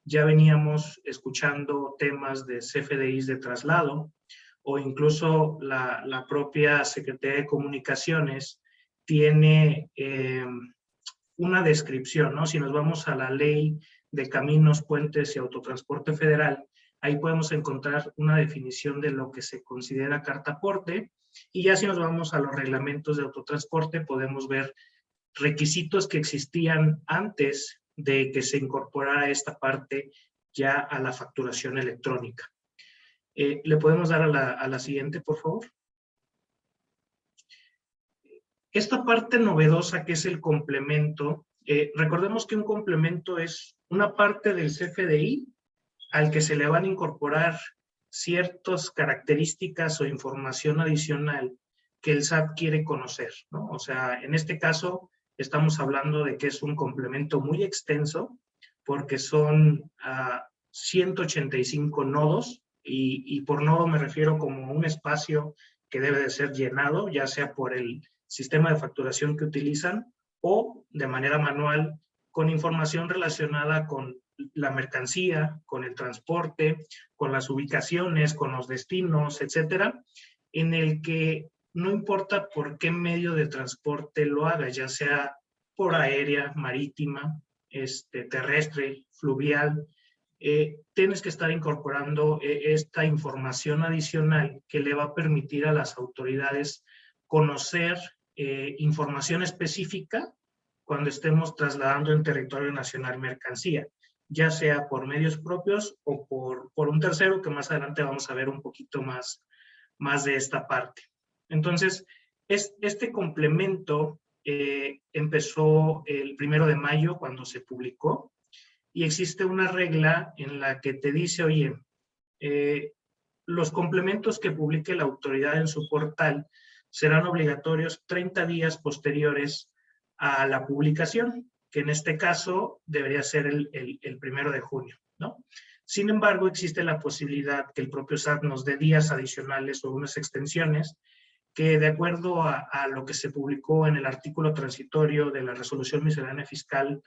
Speaker 3: ya veníamos escuchando temas de CFDIs de traslado, o incluso la propia Secretaría de Comunicaciones tiene una descripción, ¿no? Si nos vamos a la Ley de Caminos, Puentes y Autotransporte Federal, ahí podemos encontrar una definición de lo que se considera cartaporte, y ya si nos vamos a los reglamentos de autotransporte, podemos ver requisitos que existían antes de que se incorporara esta parte ya a la facturación electrónica. ¿Le podemos dar a la siguiente, por favor? Esta parte novedosa que es el complemento, recordemos que un complemento es una parte del CFDI al que se le van a incorporar ciertas características o información adicional que el SAT quiere conocer, ¿no? O sea, en este caso estamos hablando de que es un complemento muy extenso porque son 185 nodos y por nodo me refiero como un espacio que debe de ser llenado, ya sea por el sistema de facturación que utilizan o de manera manual con información relacionada con la mercancía, con el transporte, con las ubicaciones, con los destinos, etcétera, en el que no importa por qué medio de transporte lo haga, ya sea por aérea, marítima, terrestre, fluvial, tienes que estar incorporando esta información adicional que le va a permitir a las autoridades conocer información específica cuando estemos trasladando en territorio nacional mercancía, ya sea por medios propios o por un tercero, que más adelante vamos a ver un poquito más de esta parte. Entonces, este complemento empezó el 1 de mayo cuando se publicó, y existe una regla en la que te dice, oye, los complementos que publique la autoridad en su portal serán obligatorios 30 días posteriores a la publicación, que en este caso debería ser el 1 de junio, ¿no? Sin embargo, existe la posibilidad que el propio SAT nos dé días adicionales o unas extensiones que, de acuerdo a lo que se publicó en el artículo transitorio de la Resolución Miscelánea Fiscal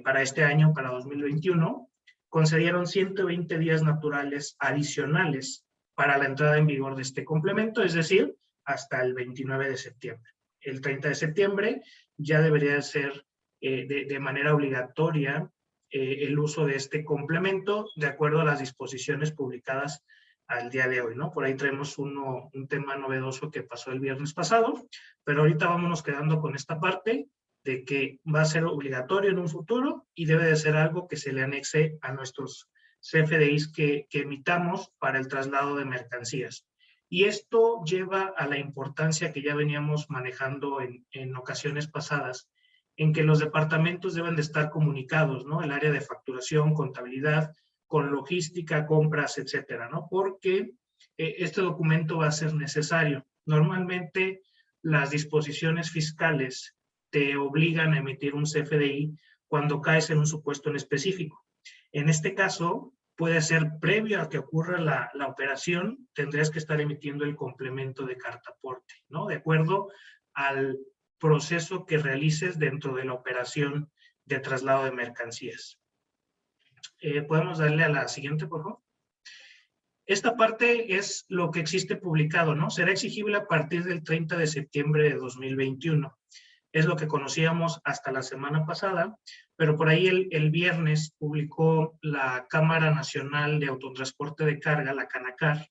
Speaker 3: para este año, para 2021, concedieron 120 días naturales adicionales para la entrada en vigor de este complemento, es decir, hasta el 29 de septiembre. El 30 de septiembre ya debería ser de manera obligatoria el uso de este complemento de acuerdo a las disposiciones publicadas al día de hoy, ¿no? Por ahí traemos un tema novedoso que pasó el viernes pasado, pero ahorita vámonos quedando con esta parte de que va a ser obligatorio en un futuro y debe de ser algo que se le anexe a nuestros CFDIs que emitamos para el traslado de mercancías. Y esto lleva a la importancia que ya veníamos manejando en ocasiones pasadas, en que los departamentos deben de estar comunicados, ¿no? El área de facturación, contabilidad, con logística, compras, etcétera, ¿no? Porque este documento va a ser necesario. Normalmente las disposiciones fiscales te obligan a emitir un CFDI cuando caes en un supuesto en específico. En este caso, puede ser previo a que ocurra la operación, tendrías que estar emitiendo el complemento de cartaporte, ¿no? De acuerdo al proceso que realices dentro de la operación de traslado de mercancías. ¿Podemos darle a la siguiente, por favor? Esta parte es lo que existe publicado, ¿no? Será exigible a partir del 30 de septiembre de 2021. Es lo que conocíamos hasta la semana pasada, pero por ahí el viernes publicó la Cámara Nacional de Autotransporte de Carga, la CANACAR,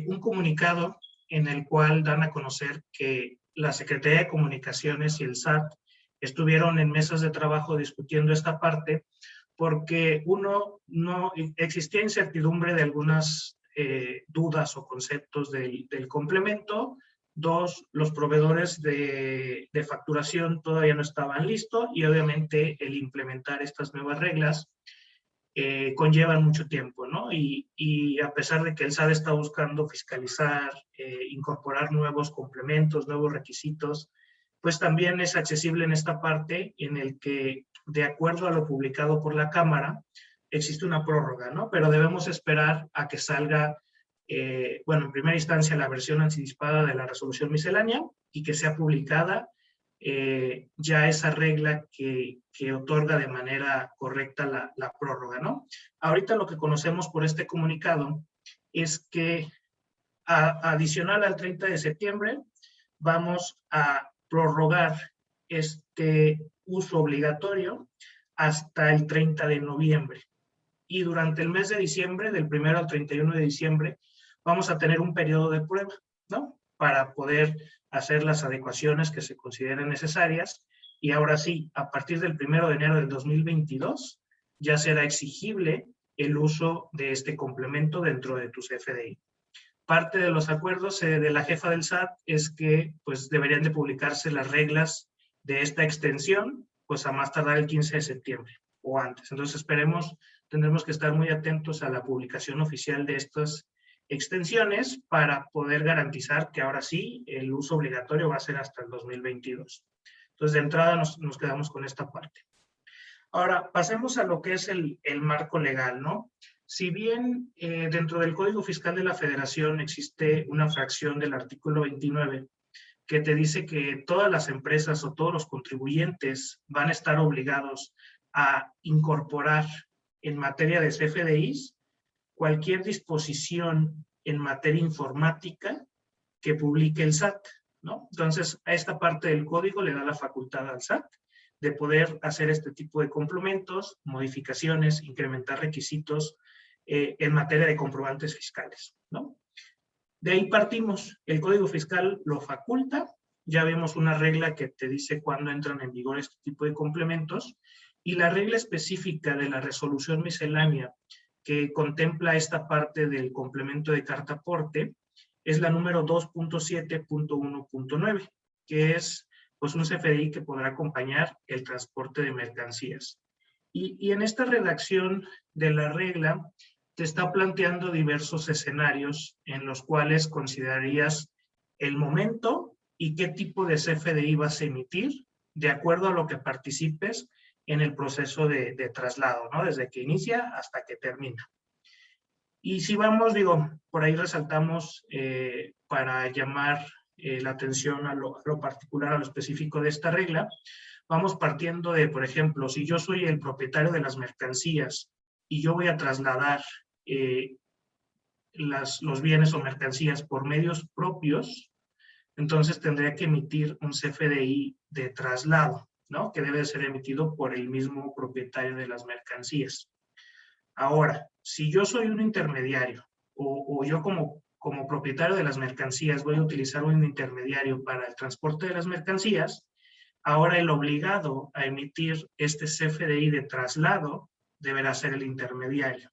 Speaker 3: un comunicado en el cual dan a conocer que la Secretaría de Comunicaciones y el SAT estuvieron en mesas de trabajo discutiendo esta parte, porque uno, no existía incertidumbre de algunas dudas o conceptos del complemento. Dos, los proveedores de facturación todavía no estaban listos y obviamente el implementar estas nuevas reglas conllevan mucho tiempo, ¿no? Y a pesar de que el SAT está buscando fiscalizar, incorporar nuevos complementos, nuevos requisitos, pues también es accesible en esta parte en el que, de acuerdo a lo publicado por la Cámara, existe una prórroga, ¿no? Pero debemos esperar a que salga, bueno, en primera instancia la versión anticipada de la resolución miscelánea y que sea publicada ya esa regla que otorga de manera correcta la prórroga, ¿no? Ahorita lo que conocemos por este comunicado es que adicional al 30 de septiembre vamos a prorrogar este uso obligatorio hasta el 30 de noviembre. Y durante el mes de diciembre, del 1 al 31 de diciembre, vamos a tener un periodo de prueba, ¿no? Para poder hacer las adecuaciones que se consideren necesarias. Y ahora sí, a partir del 1 de enero del 2022, ya será exigible el uso de este complemento dentro de tu CFDI. Parte de los acuerdos de la jefa del SAT es que pues deberían de publicarse las reglas de esta extensión pues a más tardar el 15 de septiembre o antes. Entonces esperemos, tendremos que estar muy atentos a la publicación oficial de estas extensiones para poder garantizar que ahora sí el uso obligatorio va a ser hasta el 2022. Entonces de entrada nos quedamos con esta parte. Ahora pasemos a lo que es el marco legal, ¿no? Si bien dentro del Código Fiscal de la Federación existe una fracción del artículo 29 que te dice que todas las empresas o todos los contribuyentes van a estar obligados a incorporar en materia de CFDIs cualquier disposición en materia informática que publique el SAT, ¿no? Entonces, a esta parte del código le da la facultad al SAT de poder hacer este tipo de complementos, modificaciones, incrementar requisitos en materia de comprobantes fiscales, ¿no? De ahí partimos. El Código Fiscal lo faculta. Ya vemos una regla que te dice cuándo entran en vigor este tipo de complementos. Y la regla específica de la resolución miscelánea que contempla esta parte del complemento de carta aporte es la número 2.7.1.9, que es pues, un CFDI que podrá acompañar el transporte de mercancías. Y en esta redacción de la regla te está planteando diversos escenarios en los cuales considerarías el momento y qué tipo de CFDI vas a emitir de acuerdo a lo que participes en el proceso de traslado, ¿no? Desde que inicia hasta que termina. Y si vamos, digo, por ahí resaltamos para llamar la atención a lo particular, a lo específico de esta regla, vamos partiendo de, por ejemplo, si yo soy el propietario de las mercancías y yo voy a trasladar los bienes o mercancías por medios propios, entonces tendría que emitir un CFDI de traslado, ¿no? Que debe ser emitido por el mismo propietario de las mercancías. Ahora, si yo soy un intermediario o yo como propietario de las mercancías voy a utilizar un intermediario para el transporte de las mercancías, ahora el obligado a emitir este CFDI de traslado deberá ser el intermediario.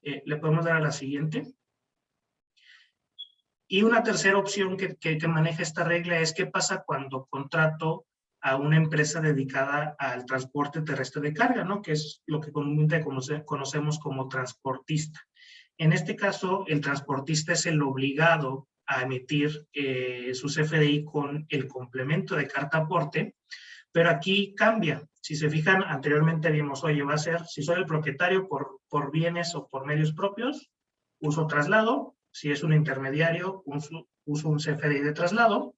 Speaker 3: Le podemos dar a la siguiente. Y una tercera opción que maneja esta regla es qué pasa cuando contrato a una empresa dedicada al transporte terrestre de carga, ¿no? Que es lo que comúnmente conocemos como transportista. En este caso, el transportista es el obligado a emitir su CFDI con el complemento de carta aporte, pero aquí cambia. Si se fijan, anteriormente vimos, oye, va a ser, si soy el propietario por bienes o por medios propios, uso traslado. Si es un intermediario, uso un CFDI de traslado.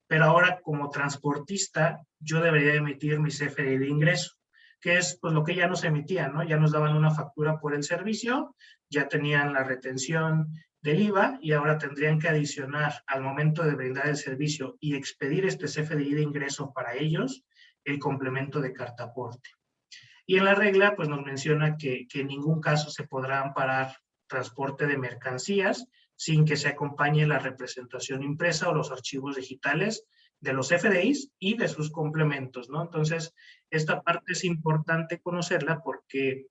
Speaker 3: Pero ahora, como transportista, yo debería emitir mi CFDI de ingreso, que es pues lo que ya nos emitía, ¿no? Ya nos daban una factura por el servicio, ya tenían la retención del IVA y ahora tendrían que adicionar al momento de brindar el servicio y expedir este CFDI de ingreso para ellos el complemento de carta aporte. Y en la regla pues nos menciona que en ningún caso se podrá amparar transporte de mercancías sin que se acompañe la representación impresa o los archivos digitales de los FDIs y de sus complementos, ¿no? Entonces, esta parte es importante conocerla porque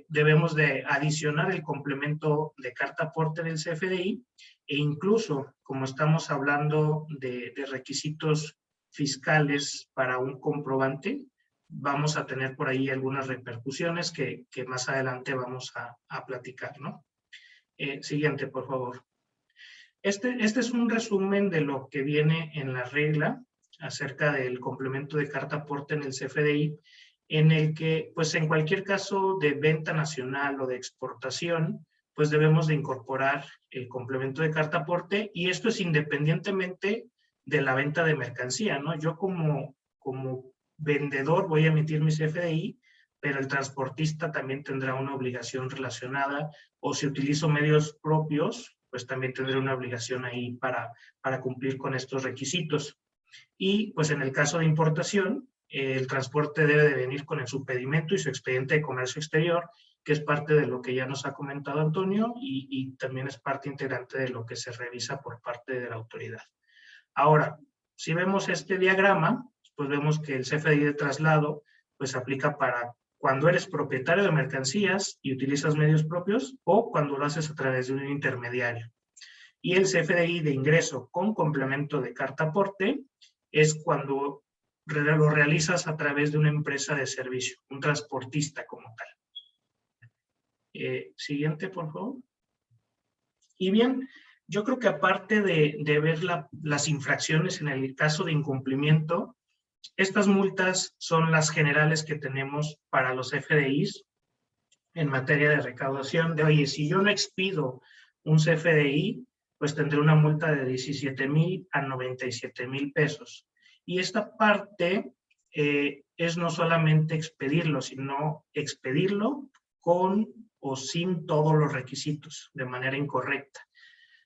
Speaker 3: debemos de adicionar el complemento de carta aporte del CFDI e incluso, como estamos hablando de requisitos fiscales para un comprobante, vamos a tener por ahí algunas repercusiones que más adelante vamos a platicar, ¿no? Siguiente, por favor. Este es un resumen de lo que viene en la regla acerca del complemento de carta aporte en el CFDI, en el que, pues en cualquier caso de venta nacional o de exportación, pues debemos de incorporar el complemento de carta aporte y esto es independientemente de la venta de mercancía, ¿no? Yo como vendedor voy a emitir mi CFDI, pero el transportista también tendrá una obligación relacionada, o si utilizo medios propios, pues también tendré una obligación ahí para cumplir con estos requisitos. Y pues en el caso de importación, el transporte debe de venir con el subpedimento y su expediente de comercio exterior, que es parte de lo que ya nos ha comentado Antonio y también es parte integrante de lo que se revisa por parte de la autoridad. Ahora, si vemos este diagrama, pues vemos que el CFDI de traslado pues aplica para cuando eres propietario de mercancías y utilizas medios propios o cuando lo haces a través de un intermediario. Y el CFDI de ingreso con complemento de carta aporte es cuando lo realizas a través de una empresa de servicio, un transportista como tal. Siguiente, por favor. Y bien, yo creo que aparte de ver las infracciones en el caso de incumplimiento, estas multas son las generales que tenemos para los FDIs en materia de recaudación. De, oye, si yo no expido un CFDI, pues tendré una multa de 17,000 a 97,000 pesos. Y esta parte es no solamente expedirlo, sino expedirlo con o sin todos los requisitos, de manera incorrecta.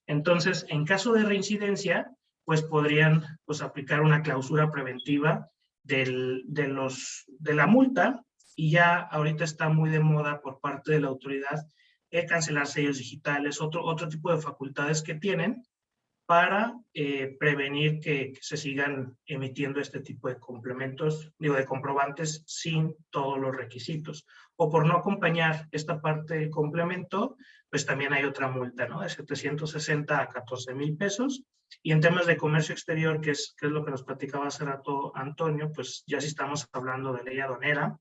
Speaker 3: Entonces, en caso de reincidencia, pues podrían pues, aplicar una clausura preventiva de la multa y ya ahorita está muy de moda por parte de la autoridad cancelar sellos digitales, otro tipo de facultades que tienen para prevenir que se sigan emitiendo este tipo de complementos, de comprobantes sin todos los requisitos. O por no acompañar esta parte del complemento, pues también hay otra multa, ¿no? De 760 a 14,000 pesos. Y en temas de comercio exterior, que es lo que nos platicaba hace rato Antonio, pues ya si estamos hablando de ley aduanera,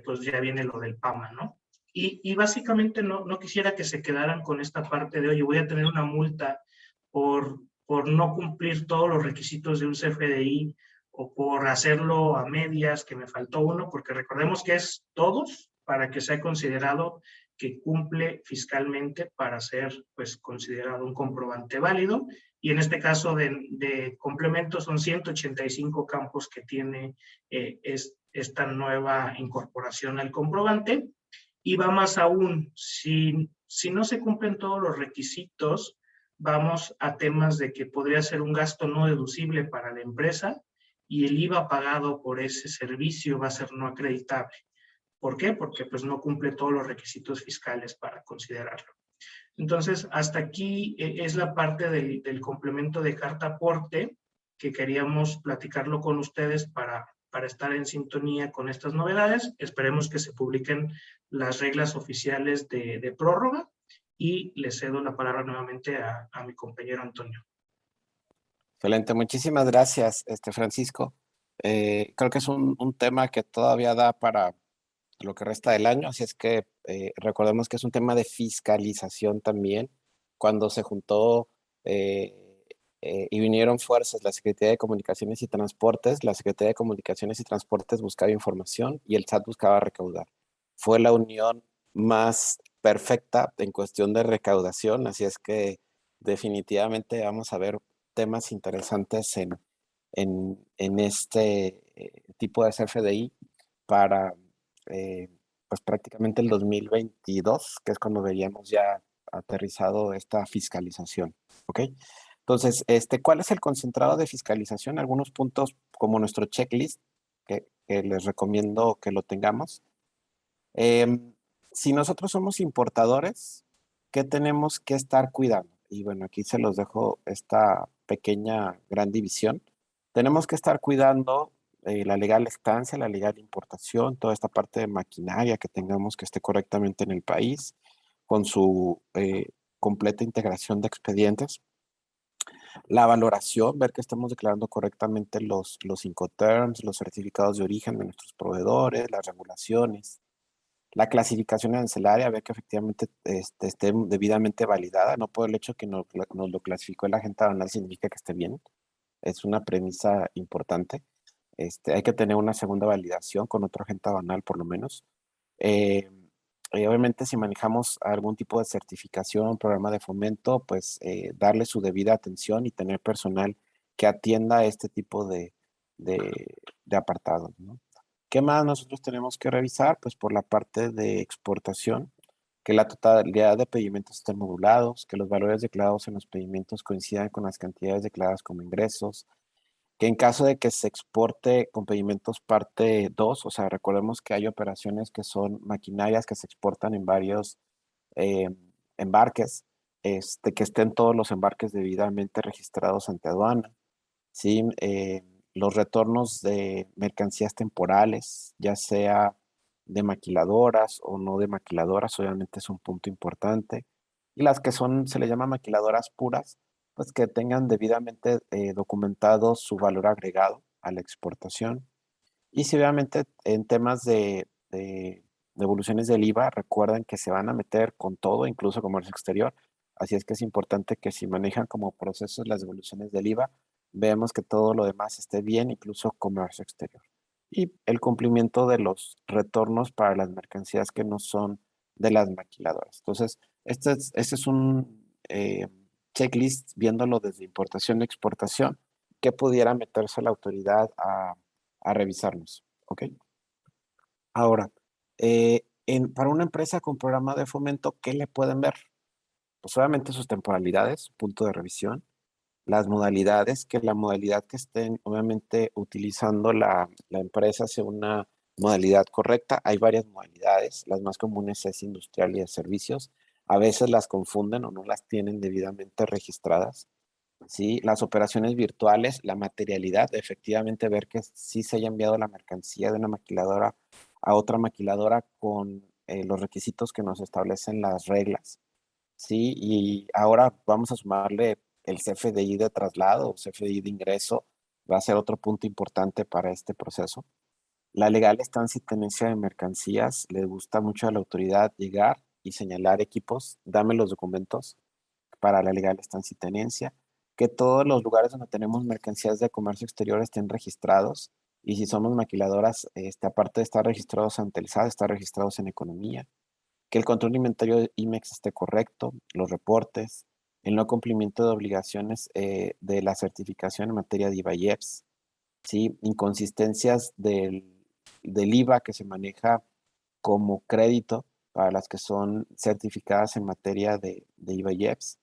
Speaker 3: pues ya viene lo del PAMA, ¿no? Y básicamente no quisiera que se quedaran con esta parte de, oye, voy a tener una multa por no cumplir todos los requisitos de un CFDI o por hacerlo a medias, que me faltó uno, porque recordemos que es todos para que sea considerado que cumple fiscalmente para ser pues, considerado un comprobante válido. Y en este caso de complemento son 185 campos que tiene esta nueva incorporación al comprobante. Y va más aún, si no se cumplen todos los requisitos, vamos a temas de que podría ser un gasto no deducible para la empresa y el IVA pagado por ese servicio va a ser no acreditable. ¿Por qué? Porque pues no cumple todos los requisitos fiscales para considerarlo. Entonces, hasta aquí es la parte del complemento de carta aporte que queríamos platicarlo con ustedes para estar en sintonía con estas novedades. Esperemos que se publiquen las reglas oficiales de prórroga y le cedo la palabra nuevamente a mi compañero Antonio.
Speaker 2: Excelente, muchísimas gracias, Francisco. Creo que es un tema que todavía da para lo que resta del año, así es que recordemos que es un tema de fiscalización también. Cuando se juntó y vinieron fuerzas la Secretaría de Comunicaciones y Transportes, la Secretaría de Comunicaciones y Transportes buscaba información y el SAT buscaba recaudar. Fue la unión más perfecta en cuestión de recaudación, así es que definitivamente vamos a ver temas interesantes en este tipo de CFDI para pues prácticamente el 2022, que es cuando veríamos ya aterrizado esta fiscalización, ¿ok? Entonces, ¿cuál es el concentrado de fiscalización? Algunos puntos como nuestro checklist, que les recomiendo que lo tengamos. Si nosotros somos importadores, ¿qué tenemos que estar cuidando? Y bueno, aquí se los dejo esta pequeña gran división. Tenemos que estar cuidando la legal estancia, la legal importación, toda esta parte de maquinaria que tengamos que esté correctamente en el país, con su completa integración de expedientes. La valoración, ver que estamos declarando correctamente los Incoterms, los certificados de origen de nuestros proveedores, las regulaciones. La clasificación arancelaria, ver que efectivamente esté debidamente validada. No por el hecho que nos lo clasificó el agente aduanal significa que esté bien. Es una premisa importante. Hay que tener una segunda validación con otro agente aduanal por lo menos. Eh, Obviamente si manejamos algún tipo de certificación, programa de fomento, pues darle su debida atención y tener personal que atienda este tipo de apartados, ¿no? ¿Qué más nosotros tenemos que revisar? Pues por la parte de exportación, que la totalidad de pedimentos estén modulados, que los valores declarados en los pedimentos coincidan con las cantidades declaradas como ingresos, que en caso de que se exporte con pedimentos parte 2, o sea, recordemos que hay operaciones que son maquinarias que se exportan en varios eh, embarques, que estén todos los embarques debidamente registrados ante aduana, ¿sí? Los retornos de mercancías temporales, ya sea de maquiladoras o no de maquiladoras, obviamente es un punto importante. Y las que son, se le llama maquiladoras puras, pues que tengan debidamente documentado su valor agregado a la exportación. Y si obviamente en temas de devoluciones del IVA, recuerden que se van a meter con todo, incluso comercio exterior. Así es que es importante que si manejan como procesos las devoluciones del IVA, veamos que todo lo demás esté bien, incluso comercio exterior. Y el cumplimiento de los retornos para las mercancías que no son de las maquiladoras. Entonces, este es un checklist viéndolo desde importación y exportación que pudiera meterse la autoridad a revisarnos, ¿ok? Ahora, para una empresa con programa de fomento, ¿qué le pueden ver? Pues obviamente sus temporalidades, punto de revisión, las modalidades, que la modalidad que estén obviamente utilizando la empresa sea una modalidad correcta. Hay varias modalidades, las más comunes es industrial y de servicios. A veces las confunden o no las tienen debidamente registradas. ¿Sí? Las operaciones virtuales, la materialidad, efectivamente ver que sí se haya enviado la mercancía de una maquiladora a otra maquiladora con los requisitos que nos establecen las reglas, ¿sí? Y ahora vamos a sumarle el CFDI de traslado o CFDI de ingreso, va a ser otro punto importante para este proceso. La legal estancia y tenencia de mercancías, le gusta mucho a la autoridad llegar y señalar equipos, dame los documentos para la legal estancia y tenencia, que todos los lugares donde tenemos mercancías de comercio exterior estén registrados y si somos maquiladoras, aparte de estar registrados ante el SAT, estar registrados en economía, que el control de inventario de IMEX esté correcto, los reportes, el no cumplimiento de obligaciones de la certificación en materia de IVA y EPS, ¿sí? Inconsistencias del IVA que se maneja como crédito para las que son certificadas en materia de IVA y EPS,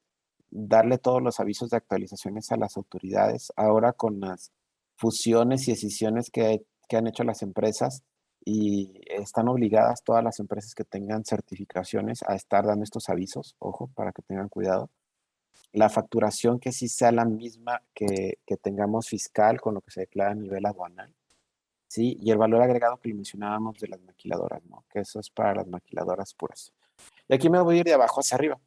Speaker 2: darle todos los avisos de actualizaciones a las autoridades. Ahora con las fusiones y decisiones que han hecho las empresas y están obligadas todas las empresas que tengan certificaciones a estar dando estos avisos, ojo, para que tengan cuidado. La facturación que sí sea la misma que tengamos fiscal con lo que se declara a nivel aduanal, ¿sí? Y el valor agregado que le mencionábamos de las maquiladoras, ¿no? Que eso es para las maquiladoras puras. Y aquí me voy a ir de abajo hacia arriba.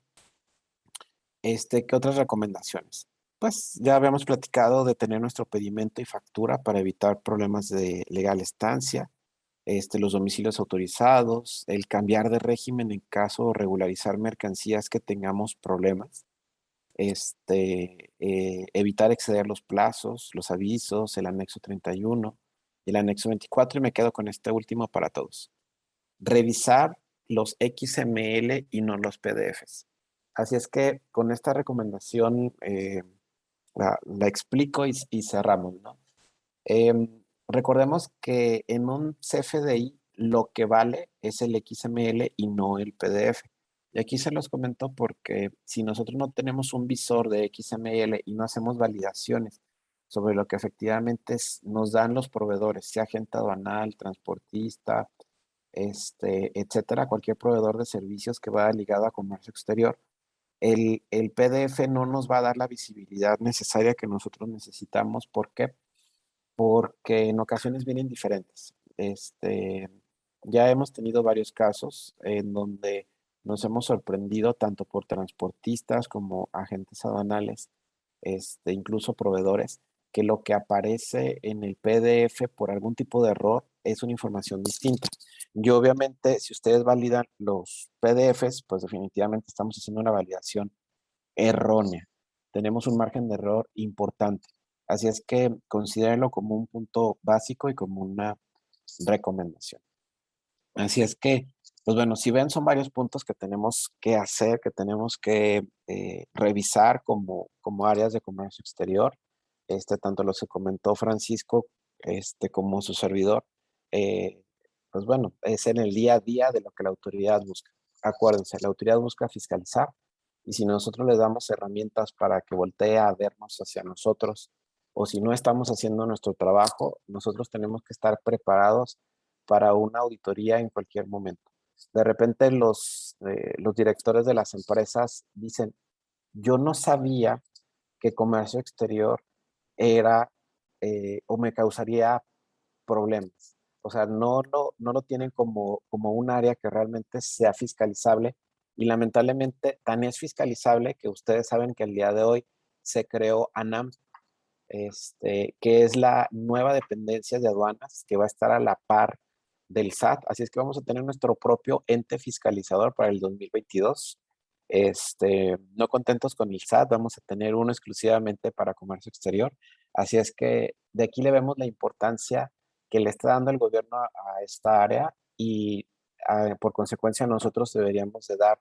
Speaker 2: ¿Qué otras recomendaciones? Pues ya habíamos platicado de tener nuestro pedimento y factura para evitar problemas de legal estancia, los domicilios autorizados, el cambiar de régimen en caso de regularizar mercancías que tengamos problemas, evitar exceder los plazos, los avisos, el anexo 31, el anexo 24 y me quedo con este último para todos. Revisar los XML y no los PDFs. Así es que con esta recomendación la explico y cerramos, ¿no? Recordemos que en un CFDI lo que vale es el XML y no el PDF. Y aquí se los comento porque si nosotros no tenemos un visor de XML y no hacemos validaciones sobre lo que efectivamente nos dan los proveedores, sea agente aduanal, transportista, etcétera, cualquier proveedor de servicios que vaya ligado a comercio exterior, el PDF no nos va a dar la visibilidad necesaria que nosotros necesitamos. ¿Por qué? Porque en ocasiones vienen diferentes. Ya hemos tenido varios casos en donde nos hemos sorprendido tanto por transportistas como agentes aduanales, incluso proveedores, que lo que aparece en el PDF por algún tipo de error es una información distinta. Y obviamente, si ustedes validan los PDFs, pues definitivamente estamos haciendo una validación errónea. Tenemos un margen de error importante. Así es que considérenlo como un punto básico y como una recomendación. Así es que, pues bueno, si ven, son varios puntos que tenemos que hacer, que tenemos que revisar como áreas de comercio exterior, tanto los que comentó Francisco, como su servidor. eh, pues bueno, es en el día a día de lo que la autoridad busca. Acuérdense, la autoridad busca fiscalizar y si nosotros le damos herramientas para que voltee a vernos hacia nosotros o si no estamos haciendo nuestro trabajo, nosotros tenemos que estar preparados para una auditoría en cualquier momento. De repente los directores de las empresas dicen, yo no sabía que comercio exterior era o me causaría problemas. O sea, no lo tienen como un área que realmente sea fiscalizable y lamentablemente tan es fiscalizable que ustedes saben que el día de hoy se creó ANAM, que es la nueva dependencia de aduanas que va a estar a la par del SAT. Así es que vamos a tener nuestro propio ente fiscalizador para el 2022. No contentos con el SAT, vamos a tener uno exclusivamente para comercio exterior. Así es que de aquí le vemos la importancia que le está dando el gobierno a esta área y por consecuencia nosotros deberíamos de dar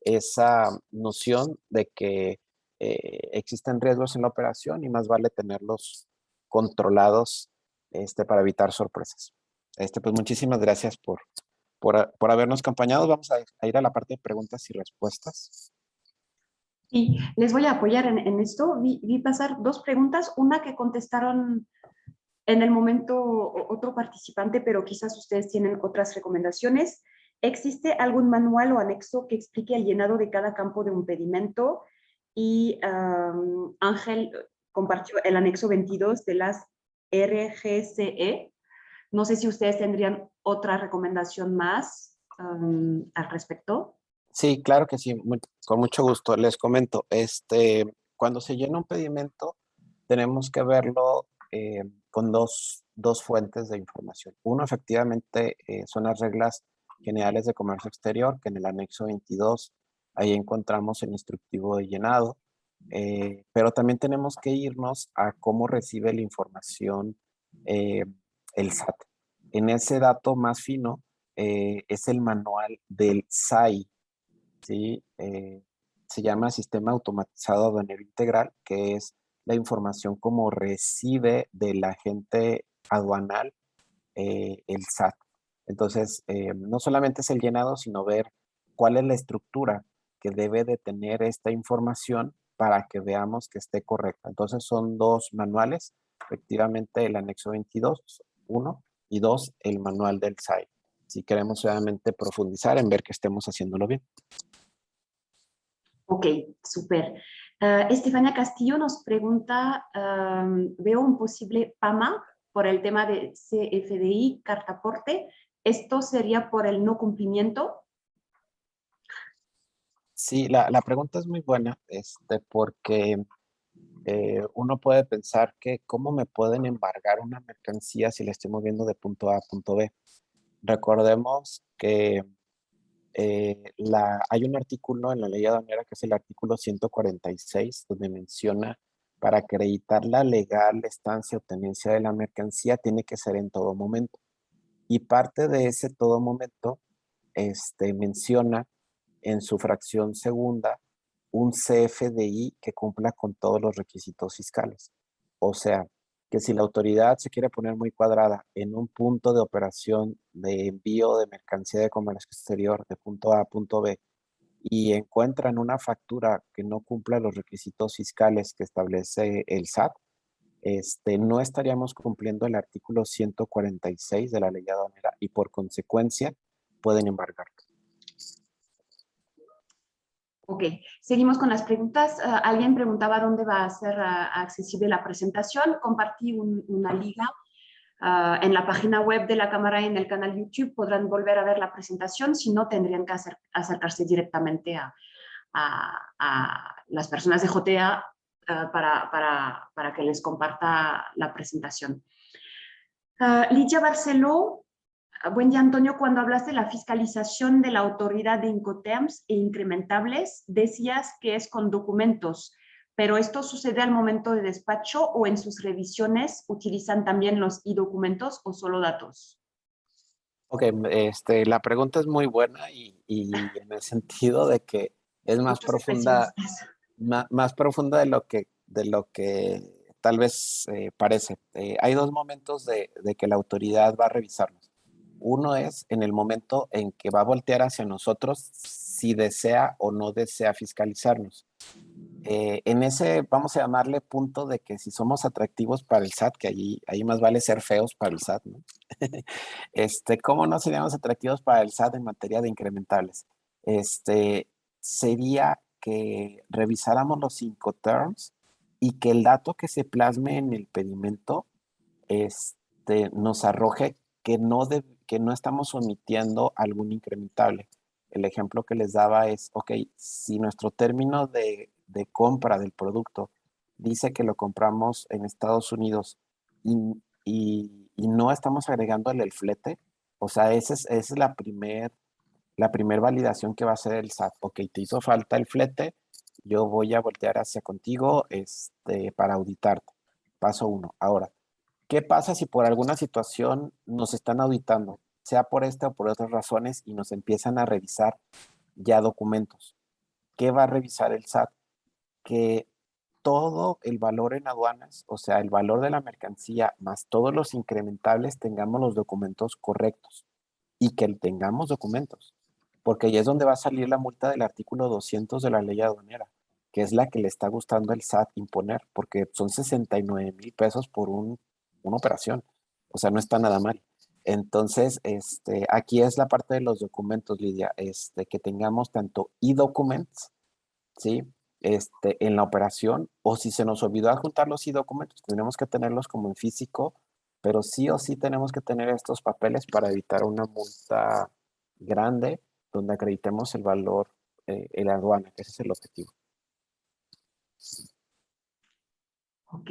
Speaker 2: esa noción de que existen riesgos en la operación y más vale tenerlos controlados para evitar sorpresas. Pues muchísimas gracias por habernos acompañado. Vamos a ir a la parte de preguntas y respuestas.
Speaker 1: Y les voy a apoyar en esto. Vi pasar dos preguntas, una que contestaron en el momento otro participante, pero quizás ustedes tienen otras recomendaciones. ¿Existe algún manual o anexo que explique el llenado de cada campo de un pedimento? Y Ángel compartió el anexo 22 de las RGCE. No sé si ustedes tendrían otra recomendación más al respecto.
Speaker 2: Sí, claro que sí, con mucho gusto. Les comento, cuando se llena un pedimento, tenemos que verlo con dos fuentes de información. Uno, efectivamente, son las reglas generales de comercio exterior, que en el anexo 22, ahí encontramos el instructivo de llenado, pero también tenemos que irnos a cómo recibe la información eh, el SAT. En ese dato más fino es el manual del SAI, ¿sí? Se llama Sistema Automatizado Aduanero Integral, que es la información como recibe del agente aduanal el SAT. Entonces, no solamente es el llenado, sino ver cuál es la estructura que debe de tener esta información para que veamos que esté correcta. Entonces, son dos manuales, efectivamente el anexo 22, uno, y dos, el manual del SAI. Si queremos obviamente profundizar en ver que estemos haciéndolo bien.
Speaker 1: Ok, súper. Estefania Castillo nos pregunta, veo un posible PAMA por el tema de CFDI, cartaporte. ¿Esto sería por el no cumplimiento?
Speaker 2: Sí, la pregunta es muy buena, porque uno puede pensar que cómo me pueden embargar una mercancía si la estoy moviendo de punto A a punto B. Recordemos que hay un artículo en la ley aduanera que es el artículo 146, donde menciona para acreditar la legal estancia o tenencia de la mercancía tiene que ser en todo momento. Y parte de ese todo momento menciona en su fracción segunda un CFDI que cumpla con todos los requisitos fiscales. O sea, que si la autoridad se quiere poner muy cuadrada en un punto de operación de envío de mercancía de comercio exterior de punto A a punto B y encuentran una factura que no cumpla los requisitos fiscales que establece el SAT, no estaríamos cumpliendo el artículo 146 de la ley aduanera y por consecuencia pueden embargar.
Speaker 1: Ok, seguimos con las preguntas. Alguien preguntaba dónde va a ser accesible la presentación. Compartí una liga en la página web de la Cámara y en el canal YouTube. Podrán volver a ver la presentación, si no tendrían que acercarse directamente a las personas de JTA para que les comparta la presentación. Lidia Barceló, buen día Antonio, cuando hablaste de la fiscalización de la autoridad de Incoterms e incrementables, decías que es con documentos, pero ¿esto sucede al momento de despacho o en sus revisiones utilizan también los e-documentos o solo datos?
Speaker 2: Ok, la pregunta es muy buena y en el sentido de que es más
Speaker 1: Muchos
Speaker 2: profunda,
Speaker 1: especialistas.
Speaker 2: más profunda de lo que tal vez parece. Hay dos momentos de que la autoridad va a revisarnos. Uno es en el momento en que va a voltear hacia nosotros si desea o no desea fiscalizarnos. En ese, vamos a llamarle punto de que si somos atractivos para el SAT, que ahí más vale ser feos para el SAT, ¿no? ¿Cómo no seríamos atractivos para el SAT en materia de incrementales? Sería que revisáramos los Incoterms y que el dato que se plasme en el pedimento nos arroje que no estamos omitiendo algún incrementable. El ejemplo que les daba es, ok, si nuestro término de compra del producto dice que lo compramos en Estados Unidos y no estamos agregándole el flete, o sea, esa es la primer validación que va a hacer el SAT. Ok, te hizo falta el flete, yo voy a voltear hacia contigo para auditarte. Paso uno. Ahora, ¿qué pasa si por alguna situación nos están auditando, sea por esta o por otras razones, y nos empiezan a revisar ya documentos? ¿Qué va a revisar el SAT? Que todo el valor en aduanas, o sea, el valor de la mercancía más todos los incrementables, tengamos los documentos correctos y que tengamos documentos, porque ahí es donde va a salir la multa del artículo 200 de la ley aduanera, que es la que le está gustando el SAT imponer, porque son 69,000 pesos por una operación, o sea, no está nada mal. Entonces, aquí es la parte de los documentos, Lidia, que tengamos tanto e-documents, ¿sí? En la operación, o si se nos olvidó adjuntar los documentos, tenemos que tenerlos como en físico, pero sí o sí tenemos que tener estos papeles para evitar una multa grande donde acreditemos el valor en la aduana, que ese es el objetivo.
Speaker 1: Ok.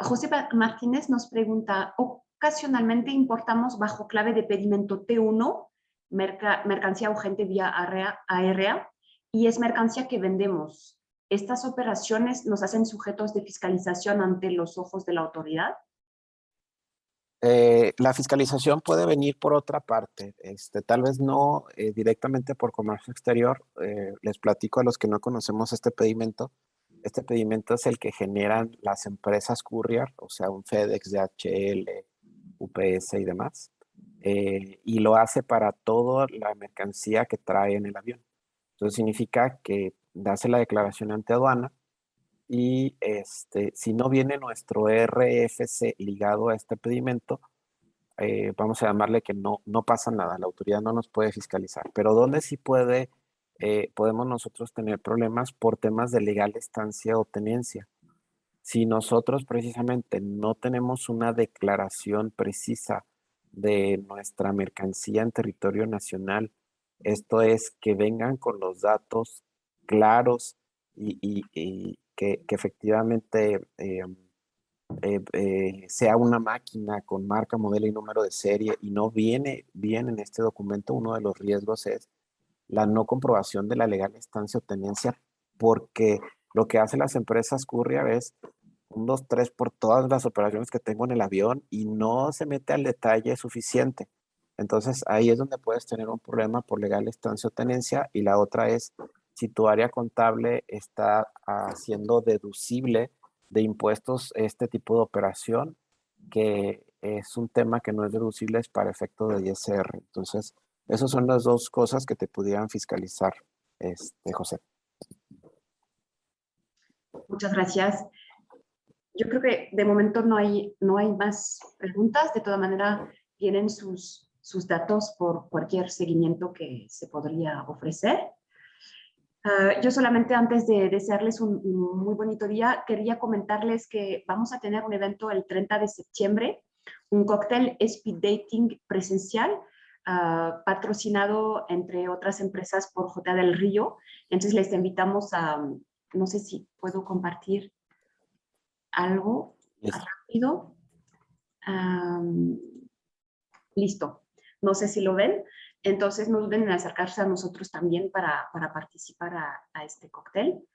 Speaker 1: José Martínez nos pregunta, ocasionalmente importamos bajo clave de pedimento T1, mercancía urgente vía aérea, y es mercancía que vendemos. ¿Estas operaciones nos hacen sujetos de fiscalización ante los ojos de la autoridad?
Speaker 2: La fiscalización puede venir por otra parte, tal vez no directamente por comercio exterior. Les platico a los que no conocemos este pedimento. Este pedimento es el que generan las empresas courier, o sea, un FedEx, DHL, UPS y demás. Y lo hace para toda la mercancía que trae en el avión. Entonces significa que hace la declaración ante aduana y si no viene nuestro RFC ligado a este pedimento, vamos a llamarle que no pasa nada, la autoridad no nos puede fiscalizar, pero donde sí podemos nosotros tener problemas por temas de legal estancia o tenencia. Si nosotros precisamente no tenemos una declaración precisa de nuestra mercancía en territorio nacional, esto es que vengan con los datos claros y que efectivamente sea una máquina con marca, modelo y número de serie y no viene bien en este documento, uno de los riesgos es la no comprobación de la legal estancia o tenencia, porque lo que hacen las empresas courier es 1, 2, 3 por todas las operaciones que tengo en el avión y no se mete al detalle suficiente. Entonces ahí es donde puedes tener un problema por legal estancia o tenencia, y la otra es si tu área contable está haciendo deducible de impuestos este tipo de operación, que es un tema que no es deducible para efecto de ISR. Entonces, esas son las dos cosas que te pudieran fiscalizar. José.
Speaker 1: Muchas gracias. Yo creo que de momento no hay más preguntas. De toda manera, tienen sus datos por cualquier seguimiento que se podría ofrecer. Yo solamente antes de desearles un muy bonito día, quería comentarles que vamos a tener un evento el 30 de septiembre, un cóctel speed dating presencial, patrocinado entre otras empresas por J. del Río. Entonces les invitamos a, no sé si puedo compartir algo rápido. Listo. No sé si lo ven. Entonces no duden en acercarse a nosotros también para participar a este cóctel.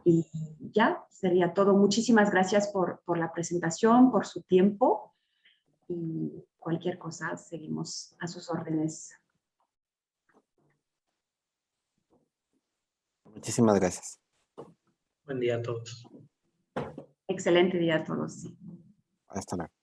Speaker 1: Y ya, sería todo. Muchísimas gracias por la presentación, por su tiempo. Y cualquier cosa, seguimos a sus órdenes.
Speaker 2: Muchísimas gracias.
Speaker 3: Buen día a todos.
Speaker 1: Excelente día a todos.
Speaker 2: Hasta luego.